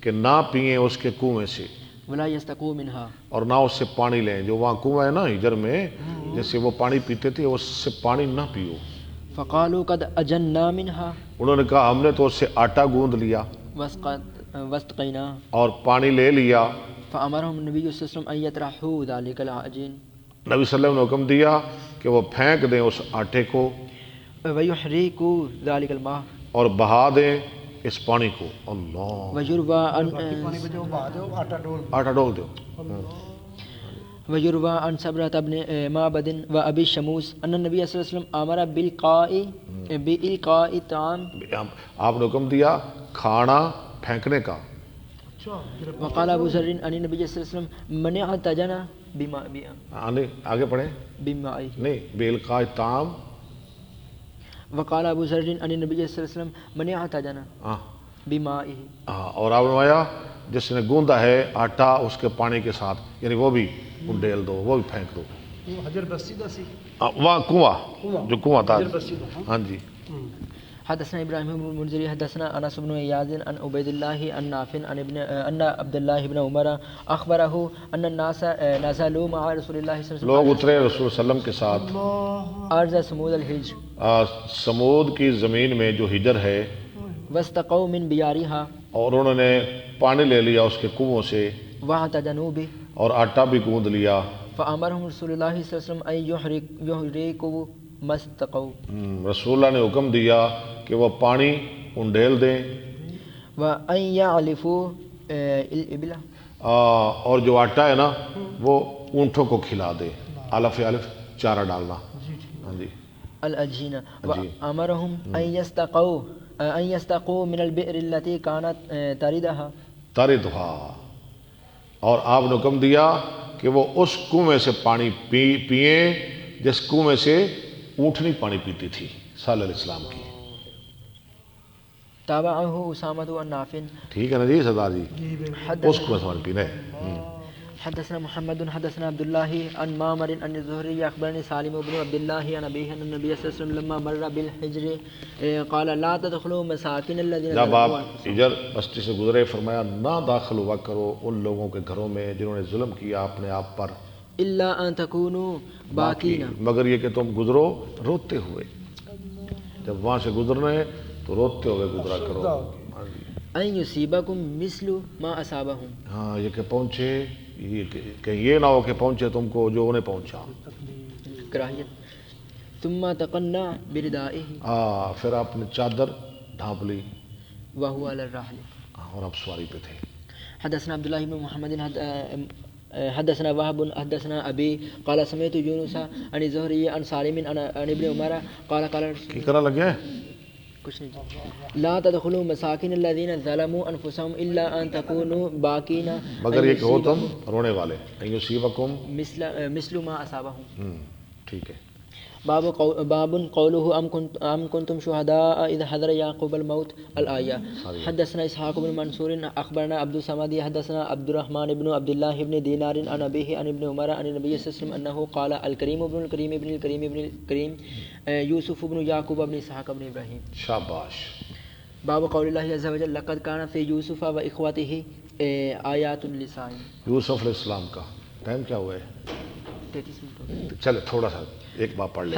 کہ نہ پئیں اس کے کنویں سے ولا يستقوا منها، اور نہ اس سے پانی لیں۔ جو وہاں کنواں ہے نا ہجر میں، جیسے وہ پانی پیتے تھے، اس سے پانی نہ پیو۔ فقالوا قد أجننا منها انہوں نے کہا ہم نے تو اس سے آٹا گوندھ لیا واستقينا، اور پانی لے لیا۔ فأمرهم النبي صلى الله عليه وسلم أن يطرحوا ذلك العجين نبی صلی اللہ علیہ وسلم نے حکم دیا کہ وہ پھینک دیں اس آٹے کو ويحرقوا ذلك الماء اور بہا دیں اس پانی کو۔ اللہ، ويروى پانی پہ جو بہا دو آٹا ڈول آٹا ڈول دو۔ ويروى عن سبرة بن معبد وأبي الشموس أن النبي صلى الله عليه وسلم أمر بإلقاء الطعام، آپ نے حکم دیا کھانا پھینکنے کا۔ وقال أبو ذر أن النبي صلى الله عليه وسلم منع تجنا آگے پڑھیں، بمائه، نہیں بِإِلْقَاءِ الطَّعَامِ، وقال أبو ذر أن النبي صلى الله عليه وسلم منع تجنا بمائه، اور آپ نے فرمایا جس نے گوندا ہے آٹا اس کے پانی کے ساتھ، یعنی وہ بھی ڈیل دو، وہ بھی پھینک دو۔ حجر بستی دا سی وہاں کنواں، جو کنواں تھا، حجر بستی دا ہاں جی۔ حدثنا ابراهيم بن المنذر حدثنا انس بن اياز عن عبيد الله عن نافع ان عبد الله بن عمر اخبره ان الناس نزلوا مع رسول الله صلى الله عليه لوگ وسلم اترے رسول صلی اللہ علیہ وسلم کے ساتھ ارض سمود الحج سمود کی زمین میں جو ہجر ہے، واستقوا من بيارها، اور انہوں نے پانی لے لیا اس کے کنووں سے واعتدنوا به، اور آٹا بھی گوندھ لیا۔ فامرهم رسول الله صلى الله عليه وسلم ان يحرقوا ما استقوا، رسول اللہ نے حکم دیا کہ وہ پانی انڈیل دیں وان يعلفوا الابل، اور جو آٹا ہے نا وہ اونٹوں کو کھلا دے۔ الف الف چارہ ڈالنا، ہاں جی۔ الأجهنة، وأمرهم أن يستقوا من البئر التي كانت تردها، تردھا، اور آپ نے حکم دیا کہ وہ اس کنویں سے پانی پئیں جس کنویں سے اونٹنی پانی پیتی تھی صلی اللہ علیہ وسلم کی۔ تابعه أسامة والنافع، ٹھیک ہے نا جی سردار جی، اس کنویں سے پانی پینے۔ حدثنا محمد حدثنا عبد الله عن معمر عن الزهري أخبرني سالم بن عبد الله عن أبيه أن النبي صلى الله عليه وسلم لما مر بالحجر قال لا تدخلوا مساكن الذين جب آپ ظلموا، ہجر بستی سے گزرے فرمایا نہ داخل ہوا کرو ان لوگوں کے گھروں میں جنہوں نے ظلم کیا اپنے آپ پر، إلا أن تكونوا باكين، مگر یہ کہ تم گزرو روتے ہوئے۔ جب وہاں سے گزرنا ہے تو روتے ہوئے گزرا کرو۔ ہاں جی، أن يصيبكم مثل ما أصابهم، ہاں، یہ کہ پہنچے، کہ یہ نہ ہو کہ پہنچے تم کو جو انہیں پہنچا۔ كراهية، ثم تقنع بردائه، پھر آپ نے چادر ڈھانپ لی وهو على الرحل۔ اور آپ سواری پہ تھے۔ حدثنا عبد الله بن محمد حدثنا وهب حدثنا ابي قال سمعت يونس عن الزهري عن سالم عن ابن عمر قال کی کرا لگے کچھ نہیں، لا تدخلوا مساکن الذين ظلموا انفسهم الا ان تكونوا باكين، مگر یہ کہ ہو تم رونے والے، ان یصیبکم مثل ما اصابهم۔ ٹھیک ہے۔ باب قوله ام كنتم شهداء اذ حضر يعقوب الموت الآية۔ حدثنا اسحاق بن منصور اخبرنا عبد الصمد حدثنا عبد الرحمن بن عبد الله بن دينار عن ابيه عن ابن عمر عن النبي صلى الله عليه وسلم انه قال الكريم ابن الكريم ابن الكريم ابن الكريم يوسف بن يعقوب بن اسحاق بن ابراهيم۔ شاباش۔ باب قول الله عز وجل لقد كان في يوسف واخوته آيات للسائل۔ یوسف علیہ السلام کا ٹائم کیا ہوا ہے؟ 33 منٹ۔ چلے تھوڑا سا ایک بار پڑھ لیں۔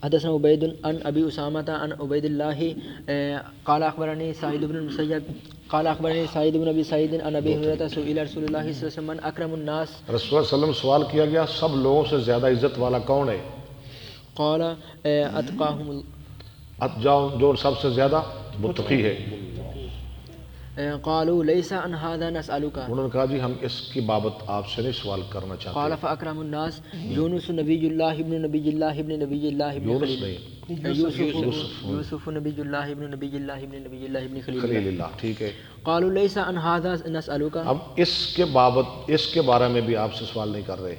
حدثنا عبید عن ابی اسامہ عن عبید اللہ قال اخبرني سعید بن المسیب قال اخبرني سعید بن ابی سعید عن ابی ہریرہ سئل رسول اللہ صلی اللہ علیہ وسلم من اکرم الناس، رسول اللہ صلی اللہ علیہ وسلم سوال کیا گیا سب لوگوں سے زیادہ عزت والا کون ہے؟ قال اتقاهم جو سب سے زیادہ متقی ہے. قالوا ليس عن هذا نسألك انہوں نے کہا جی ہم اس کی بابت آپ سے نہیں سوال کرنا چاہتے. قال فأكرم الناس يونس نبي الله ابن نبي الله ابن نبي الله ابن یونس خليل نہیں، يوسف نبي الله ابن نبي الله ابن نبي الله ابن خلیل خليل اللہ. ٹھیک ہے. قالوا ليس عن هذا نسألك ہم اس کے بابت اس کے بارے میں بھی آپ سے سوال نہیں کر رہے.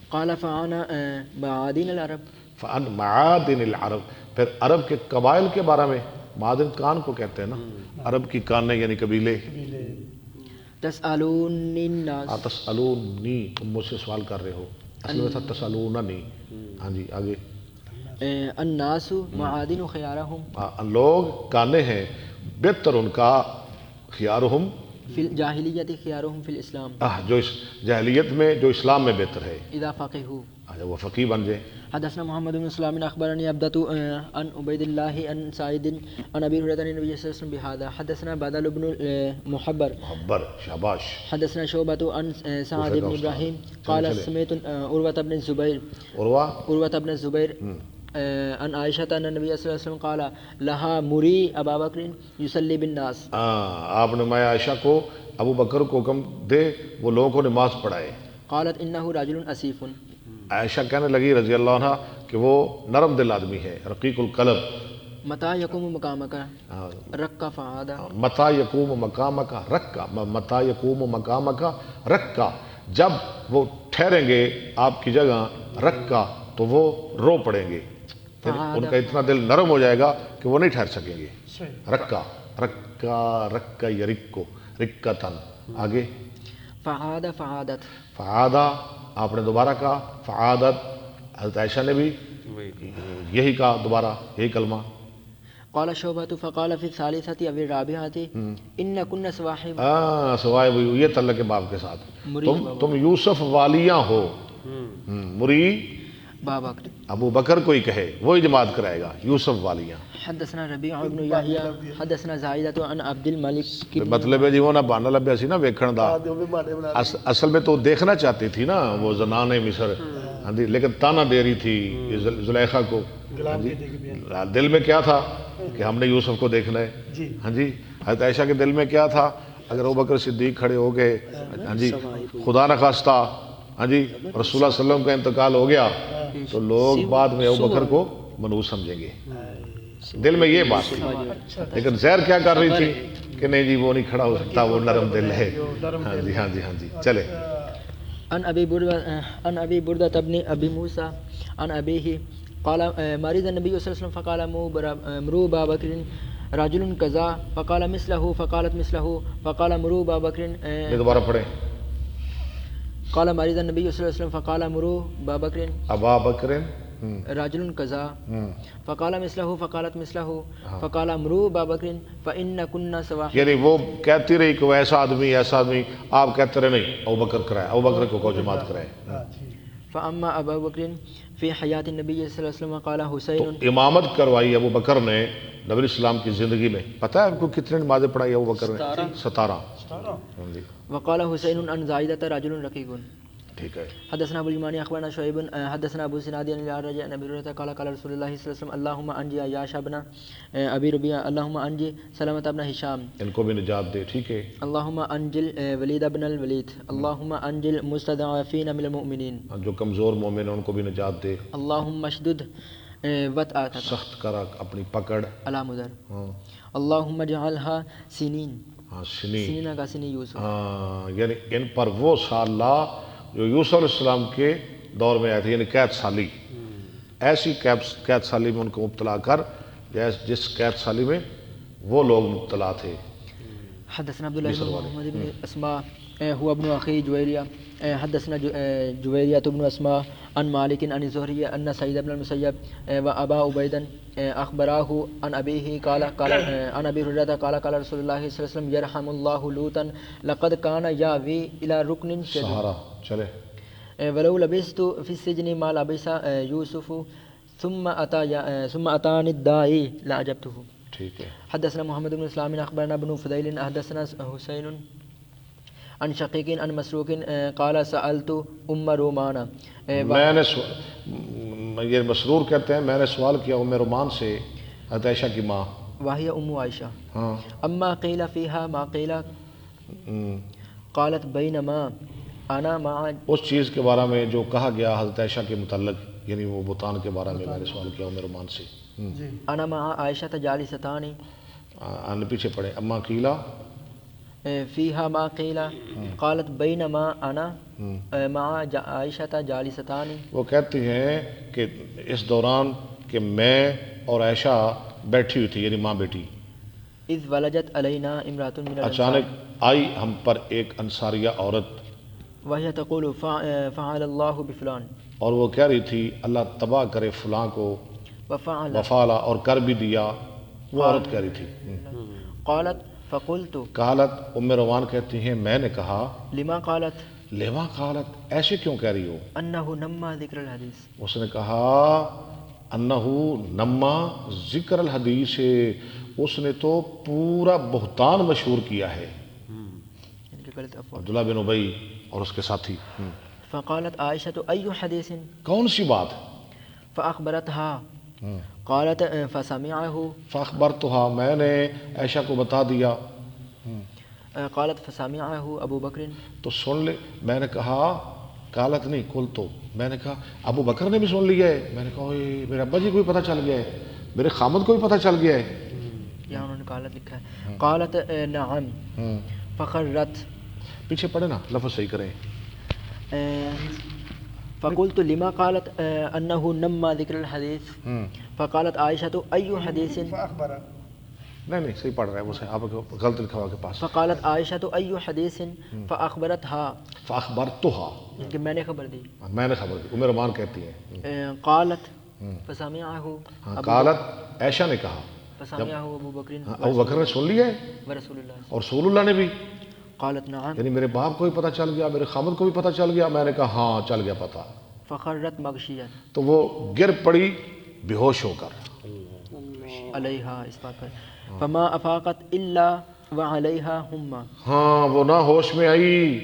قال فعنا معادن العرب فَأَنْ مَعَادِنِ الْعَرَبِ، پھر عرب کے قبائل کے بارے میں. معادن کان کو کہتے ہیں نا، عرب کی کانے یعنی قبیلے. تسألون الناس تسألونی، تم مجھ سے سوال کر رہے ہو، اصل میں تھا تسألوننی. ہاں جی آگے. الناس معادن خيارهم لوگ کانے ہیں بہتر ان کا، خیارہم في الجاهلية خيارهم في الإسلام جو اس جاہلیت میں جو اسلام میں بہتر ہے، إذا فقهوا. وہ فقیہ بن جائے. حدثنا محمد بن سلام أخبرني عبدة عن عبيد الله عن سعيد عن أبي هريرة عن النبي صلى الله عليه وسلم بهذا. حدثنا بدل بن محبر شاباش. حدثنا شعبة عن سعد بن إبراهيم قال سمعت عروة بن الزبير عروة بن الزبير عن عائشة أن النبي صلى الله عليه وسلم قال لها مري أبا بكر يصلي بالناس. آپ نے میں عائشہ کو ابو بکر کو حکم دے وہ لوگوں کو نماز پڑھائے. قالت إنه رجل أسيف. عائشہ کہنے لگی رضی اللہ عنہ کہ وہ نرم دل آدمی ہے، رقیق القلب. متى يقوم مقامك ركع فعاد. متا یقوم مقامک رکا، متا یقوم مقامک رکا، جب وہ ٹھہریں گے آپ کی جگہ رکا تو وہ رو پڑیں گے. پھر ان کا اتنا دل نرم ہو جائے گا کہ وہ نہیں ٹھہر سکیں گے. رکا رکا رکا یرکو رکتن. آگے. فعاد فعادت. فعادہ آپ نے دوبارہ کہا، فعادت حضرت عائشہ نے بھی یہی کہا دوبارہ یہی کلمہ. قال شعبة فقال في الثالثة أو الرابعة إن كنا صواحب. سوائے یہ تعلق باب کے ساتھ تم یوسف والیاں ہو. مری بابکر ابو بکر کو ہی کہے وہی جماعت کرائے گا، یوسف والیاں. حدثنا ربيع بن يحيى حدثنا زائدة عن عبد الملك. مطلب ہے جی وہ نہ بہانا لبیا سی نا ویکھن دا، اصل میں تو دیکھنا چاہتی تھی نا وہ زنان مصر. ہاں جی لیکن تانا دے رہی تھی زلیخا کو. ہاں جی دل میں کیا تھا کہ ہم نے یوسف کو دیکھنا ہے. ہاں جی حضرت عائشہ کے دل میں کیا تھا، اگر ابوبکر صدیق کھڑے ہو گئے، ہاں جی خدا نخواستہ ہاں جی رسول اللہ صلی اللہ علیہ وسلم کا انتقال ہو گیا تو لوگ بعد میں ابوبکر کو منحوس سمجھیں گے. دل میں یہ بات تھی، لیکن زہر کیا کر رہی تھی کہ نہیں جی وہ نہیں کھڑا ہو سکتا، وہ نرم دل ہے. ہاں جی ہاں جی ہاں جی چلے. عن أبي بردة بن أبي موسى عن أبيه قال مرض النبي صلى الله عليه وسلم فقال مروا أبا بكر رجل كذا فقال مثله فقالت مثله فقال مروا أبا بكر. دوبارہ پڑھیں. قال مرض النبي صلى الله عليه وسلم فقال مروا أبا بكر رجل كذا فقال مثله فقالت مثله فقال امروا ابا بکر فإن كنا سواحب. یعنی وہ کہتی رہی کہ وہ ایسا آدمی آپ کہتے رہے نہیں ابو بکر کرائے، ابو بکر کو جماعت کرائے. فاما ابا بکر فی حیات النبی صلی اللہ علیہ وسلم قال حسین. امامت کروائی ابو بکر نے نبی السلام کی زندگی میں. پتہ ہے آپ کو کتنے نمازیں پڑھائی ابو بکر نے؟ 17. وقال حسین ان زائدة رجل رقیق. ٹھیک ہے. حدثنا ابو اليماني اخبرنا شعيب حدثنا ابو سناد عن الاعرج عن ابي هريره قال قال رسول الله صلى الله عليه وسلم اللهم انجي عياش ابن ابي ربيعه اللهم انجي سلمة ابن هشام ان کو بھی نجات دے. ٹھیک ہے. اللهم انجل ولید ابن الولید اللهم انجل مستضعفين من المؤمنين جو کمزور مومن ہیں ان کو بھی نجات دے. اللهم اشدد وطأتك سخت کر اپنی پکڑ على مدر. اللهم اجعلها سنين. سنین کا سنی یوسف. یعنی ان پر وہ سال لا جو یوسف علیہ السلام کے دور میں آئے تھے، یعنی قید سالی. ایسی قید سالی میں ان کو مبتلا کر جس قید سالی میں وہ لوگ مبتلا تھے. حدثنا عبداللہ بن محمد بن اسماء هو ابن اخی جویریہ حدثنا جویریہ بن اسماء عن مالک عن الزہری ان سعید بن المسیب و ابا عبیدا اخبراہ عن ابیہ قال عن ابی ہریرہ قال قال رسول اللہ صلی اللہ علیہ وسلم یرحم اللہ لوطا لقد کان یاوی الی رکن شدید. چلے. ولو لبست فی السجن ما لبس یوسف ثم اتانی الداعی لاجبته. ٹھیک ہے. حدثنا محمد بن اسلام اخبرنا ابن فضیل حدثنا حسین عن شقیق عن مسروق قال سألت ام رومان. میں نے یہ مسرور کہتے ہیں میں نے سوال کیا ام رومان سے حضرت عائشہ کی ماں. وهي أم عائشة. ہاں. أما قيل فيها ما قيل قالت بينما أنا مع اس چیز کے بارے میں جو کہا گیا حضرت عائشہ کے متعلق، یعنی وہ بتان کے بارے میں میں نے سوال کیا عمر رومان سے. جی أنا مع عائشة جالستان پیچھے پڑھے. اما قیلا فيها ما قيل قالت بينما أنا مع عائشة جالستان. وہ کہتی ہیں کہ اس دوران کہ میں اور عائشہ بیٹھی ہوئی تھی، یعنی ماں بیٹی. إذ ولجت علينا امرأة من الأنصار اچانک آئی ہم پر ایک انصاریہ عورت، وهي تقول فعل الله بفلان اور وہ کہہ رہی تھی اللہ تباہ کرے فلاں کو، وفعل وفالا اور کر بھی دیا. وہ عورت کہہ رہی تھی. قالت فقلت قالت ام روان کہتی ہیں میں نے کہا لما قالت لما قالت ایسے کیوں کہہ رہی ہو؟ أنه نما ذكر الحديث. اس نے کہا انہو نما ذکر الحدیث، اس نے تو پورا بہتان مشہور کیا ہے. یعنی کہ غلط افواہ. عبداللہ بن ابی اور اس کے ساتھی. فقالت عائشة أي حديث کون سی بات؟ فأخبرتها قالت فسمعه فاخبرتها، میں نے عائشہ کو بتا دیا. قالت فسمعه أبو بكر. تو سن لے. میں نے کہا قالت نہیں کل تو میں نے کہا ابو بکر نے بھی سن لیا ہے. میں نے کہا اوئے میرے ابا جی کو بھی پتہ چل گیا ہے، میرے خامد کو بھی پتہ چل گیا ہے. یہاں انہوں نے قالت لکھا ہے. قالت نعم فخرت. پیچھے پڑھے نا، لفظ صحیح کریں. فقلت لما قالت أنه نما ذكر الحديث. فقالت عائشة أي حديث فأخبر. نہیں صحیح پڑھ رہا ہے وہ آپ کو غلط لکھا ہوا کے پاس. فقالت عائشة أي حديث فأخبرتها. فاخبرتها کہ میں نے خبر دی. میں نے خبر دی. ام رومان کہتی ہیں. قالت فسمعه قالت عائشہ نے کہا فسمعه أبو بكر ابو بکر نے سن لیا ہے ورسول الله. اور رسول اللہ نے بھی. قالت نعم. یعنی میرے باپ کو بھی پتہ چل گیا، میرے خامد کو بھی پتہ چل گیا. میں نے کہا ہاں چل گیا پتہ. فخرت مغشیت. تو وہ گر پڑی بے ہوش ہو کر. علیہا اس بات پر. فما افاقت الا وعلیہا ہما. ہاں وہ نہ ہوش میں آئی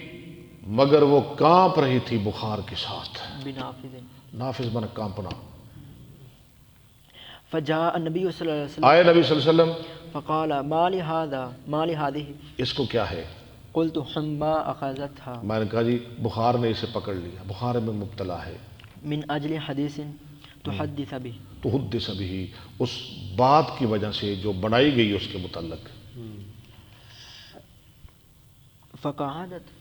مگر وہ کانپ رہی تھی بخار کے ساتھ. بنافذ. نافذ بن کانپنا. فجاء النبی صلی اللہ علیہ وسلم. آئے نبی صلی اللہ علیہ وسلم. فقال ما لهذا ما لهذه. اس کو کیا ہے؟ قلت حما اخذتها. میں نے کہا جی بخار نے اسے پکڑ لیا، بخار میں مبتلا ہے. من اجل حدیث تحدث به. تحدث به، اس بات کی وجہ سے جو بنائی گئی اس کے متعلق. فقعدت.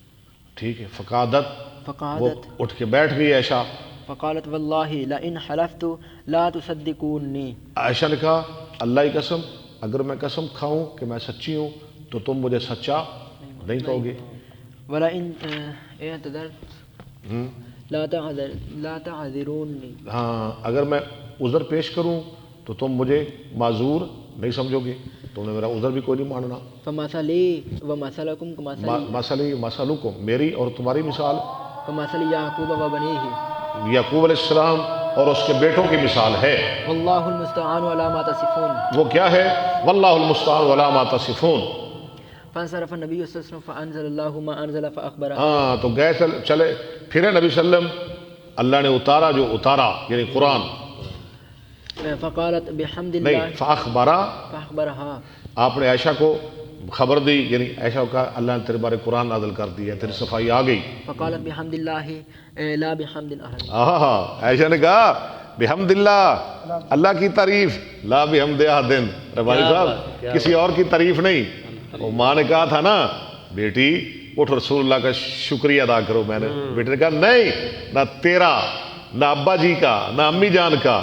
ٹھیک ہے. فقادت، وہ فقعدت. اٹھ کے بیٹھ گئی عائشہ. فقالت واللہ لئن حلفت لا تصدقونی. عائشہ نے کہا اللہ کی قسم اگر میں قسم کھاؤں کہ میں سچی ہوں تو تم مجھے سچا نہیں کہو گے. ولئن اعتذرت لا تعذرونی. ہاں اگر میں عذر پیش کروں تو تم مجھے معذور نہیں سمجھو گے، تم نے میرا عذر بھی کوئی نہیں ماننا. فمثلی ومثلکم کمثل. مثلی مثلکم، میری اور تمہاری مثال کمثل یعقوب وبنیہ. یعقوب علیہ السلام اور اس کے بیٹوں کی مثال ہے. واللہ المستعان علی ما تصفون. وہ کیا ہے؟ واللہ المستعان علی ما تصفون. فانصرف النبی صلی اللہ علیہ وسلم فانزل اللہ ما انزل فاخبر. ہاں تو گئے چلے پھرے نبی صلی اللہ علیہ وسلم، اللہ نے اتارا جو اتارا یعنی قرآن. فقالت بحمد نہیں اللہ فاخبرا، فاخبرها. آپ نے عائشہ کو خبر دی، یعنی عائشہ کو کہا اللہ نے تیرے بارے قرآن نازل کر دیا، تیری صفائی آ گئی. فقالت بحمد اللہ لا بحمد الاہل. عائشہ نے کہا بحمد اللہ، اللہ کی تعریف، لا بحمد احد. ربانی صاحب کسی اور کی تعریف نہیں. وہ ماں نے کہا تھا نا بیٹی اٹھ رسول اللہ کا شکریہ ادا کرو. میں نے بیٹے نے کہا نہیں، نہ تیرا نہ ابا جی کا نہ امی جان کا.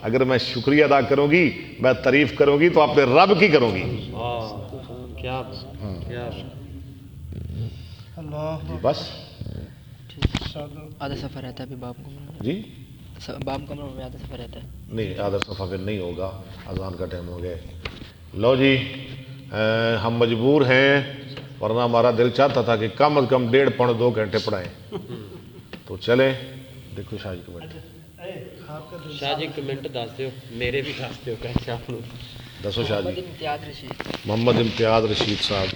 اگر میں شکریہ ادا کروں گی، میں تعریف کروں گی تو اپنے رب کی کروں گی. کیا کیا اللہ بس آدھا سفر رہتا ہے ابھی باب کو. جی باب کا میں آدھا سفر رہتا ہے. نہیں آدھا صفحہ پھر نہیں ہوگا، اذان کا ٹائم ہو گیا. لو جی ہم مجبور ہیں، ورنہ ہمارا دل چاہتا تھا کہ کم از کم 1.5 پونے 2 گھنٹے پڑھائیں. تو چلیں دیکھو شاہ جی کمنٹ شاہ جی کمنٹ دس دیو، میرے بھی دس دیو کیسے آپ لوگ دسو شاہ جی. امتیاز رشید. محمد امتیاز رشید صاحب،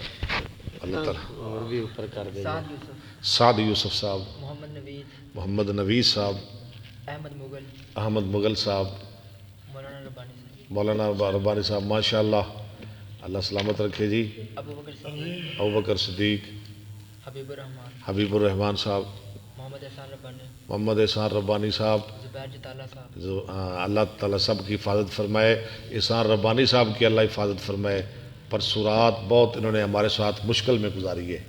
اللہ تعالیٰ. اور بھی اوپر کر دیں. سعد یوسف. سعد یوسف صاحب، محمد نوید. محمد نوید صاحب، احمد مغل. احمد مغل صاحب، مولانا ربانی صاحب. مولانا ربانی صاحب ماشاءاللہ، اللہ سلامت رکھے جی۔ ابو بکر صدیق، ابوبکر صدیق، حبیب الرحمان، حبیب الرحمان صاحب، محمد احسان ربانی، محمد احسان ربانی صاحب، زبیر جتالہ صاحب، اللہ تعالیٰ سب کی حفاظت فرمائے۔ احسان ربانی صاحب کی اللہ حفاظت فرمائے۔ پرسورات بہت انہوں نے ہمارے ساتھ مشکل میں گزاری ہے۔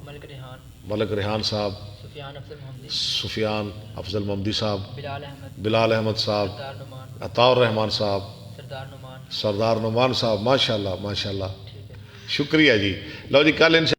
ملک ریحان، ملک ریحان صاحب، سفیان افضل محمدی، سفیان افضل محمدی صاحب، بلال احمد، بلال احمد صاحب، سردار نعمان، عطاء الرحمان صاحب، سردار نعمان، سردار نعمان صاحب، ماشاءاللہ ماشاءاللہ، ٹھیک ہے۔ شکریہ جی۔ لو جی کل انشاءاللہ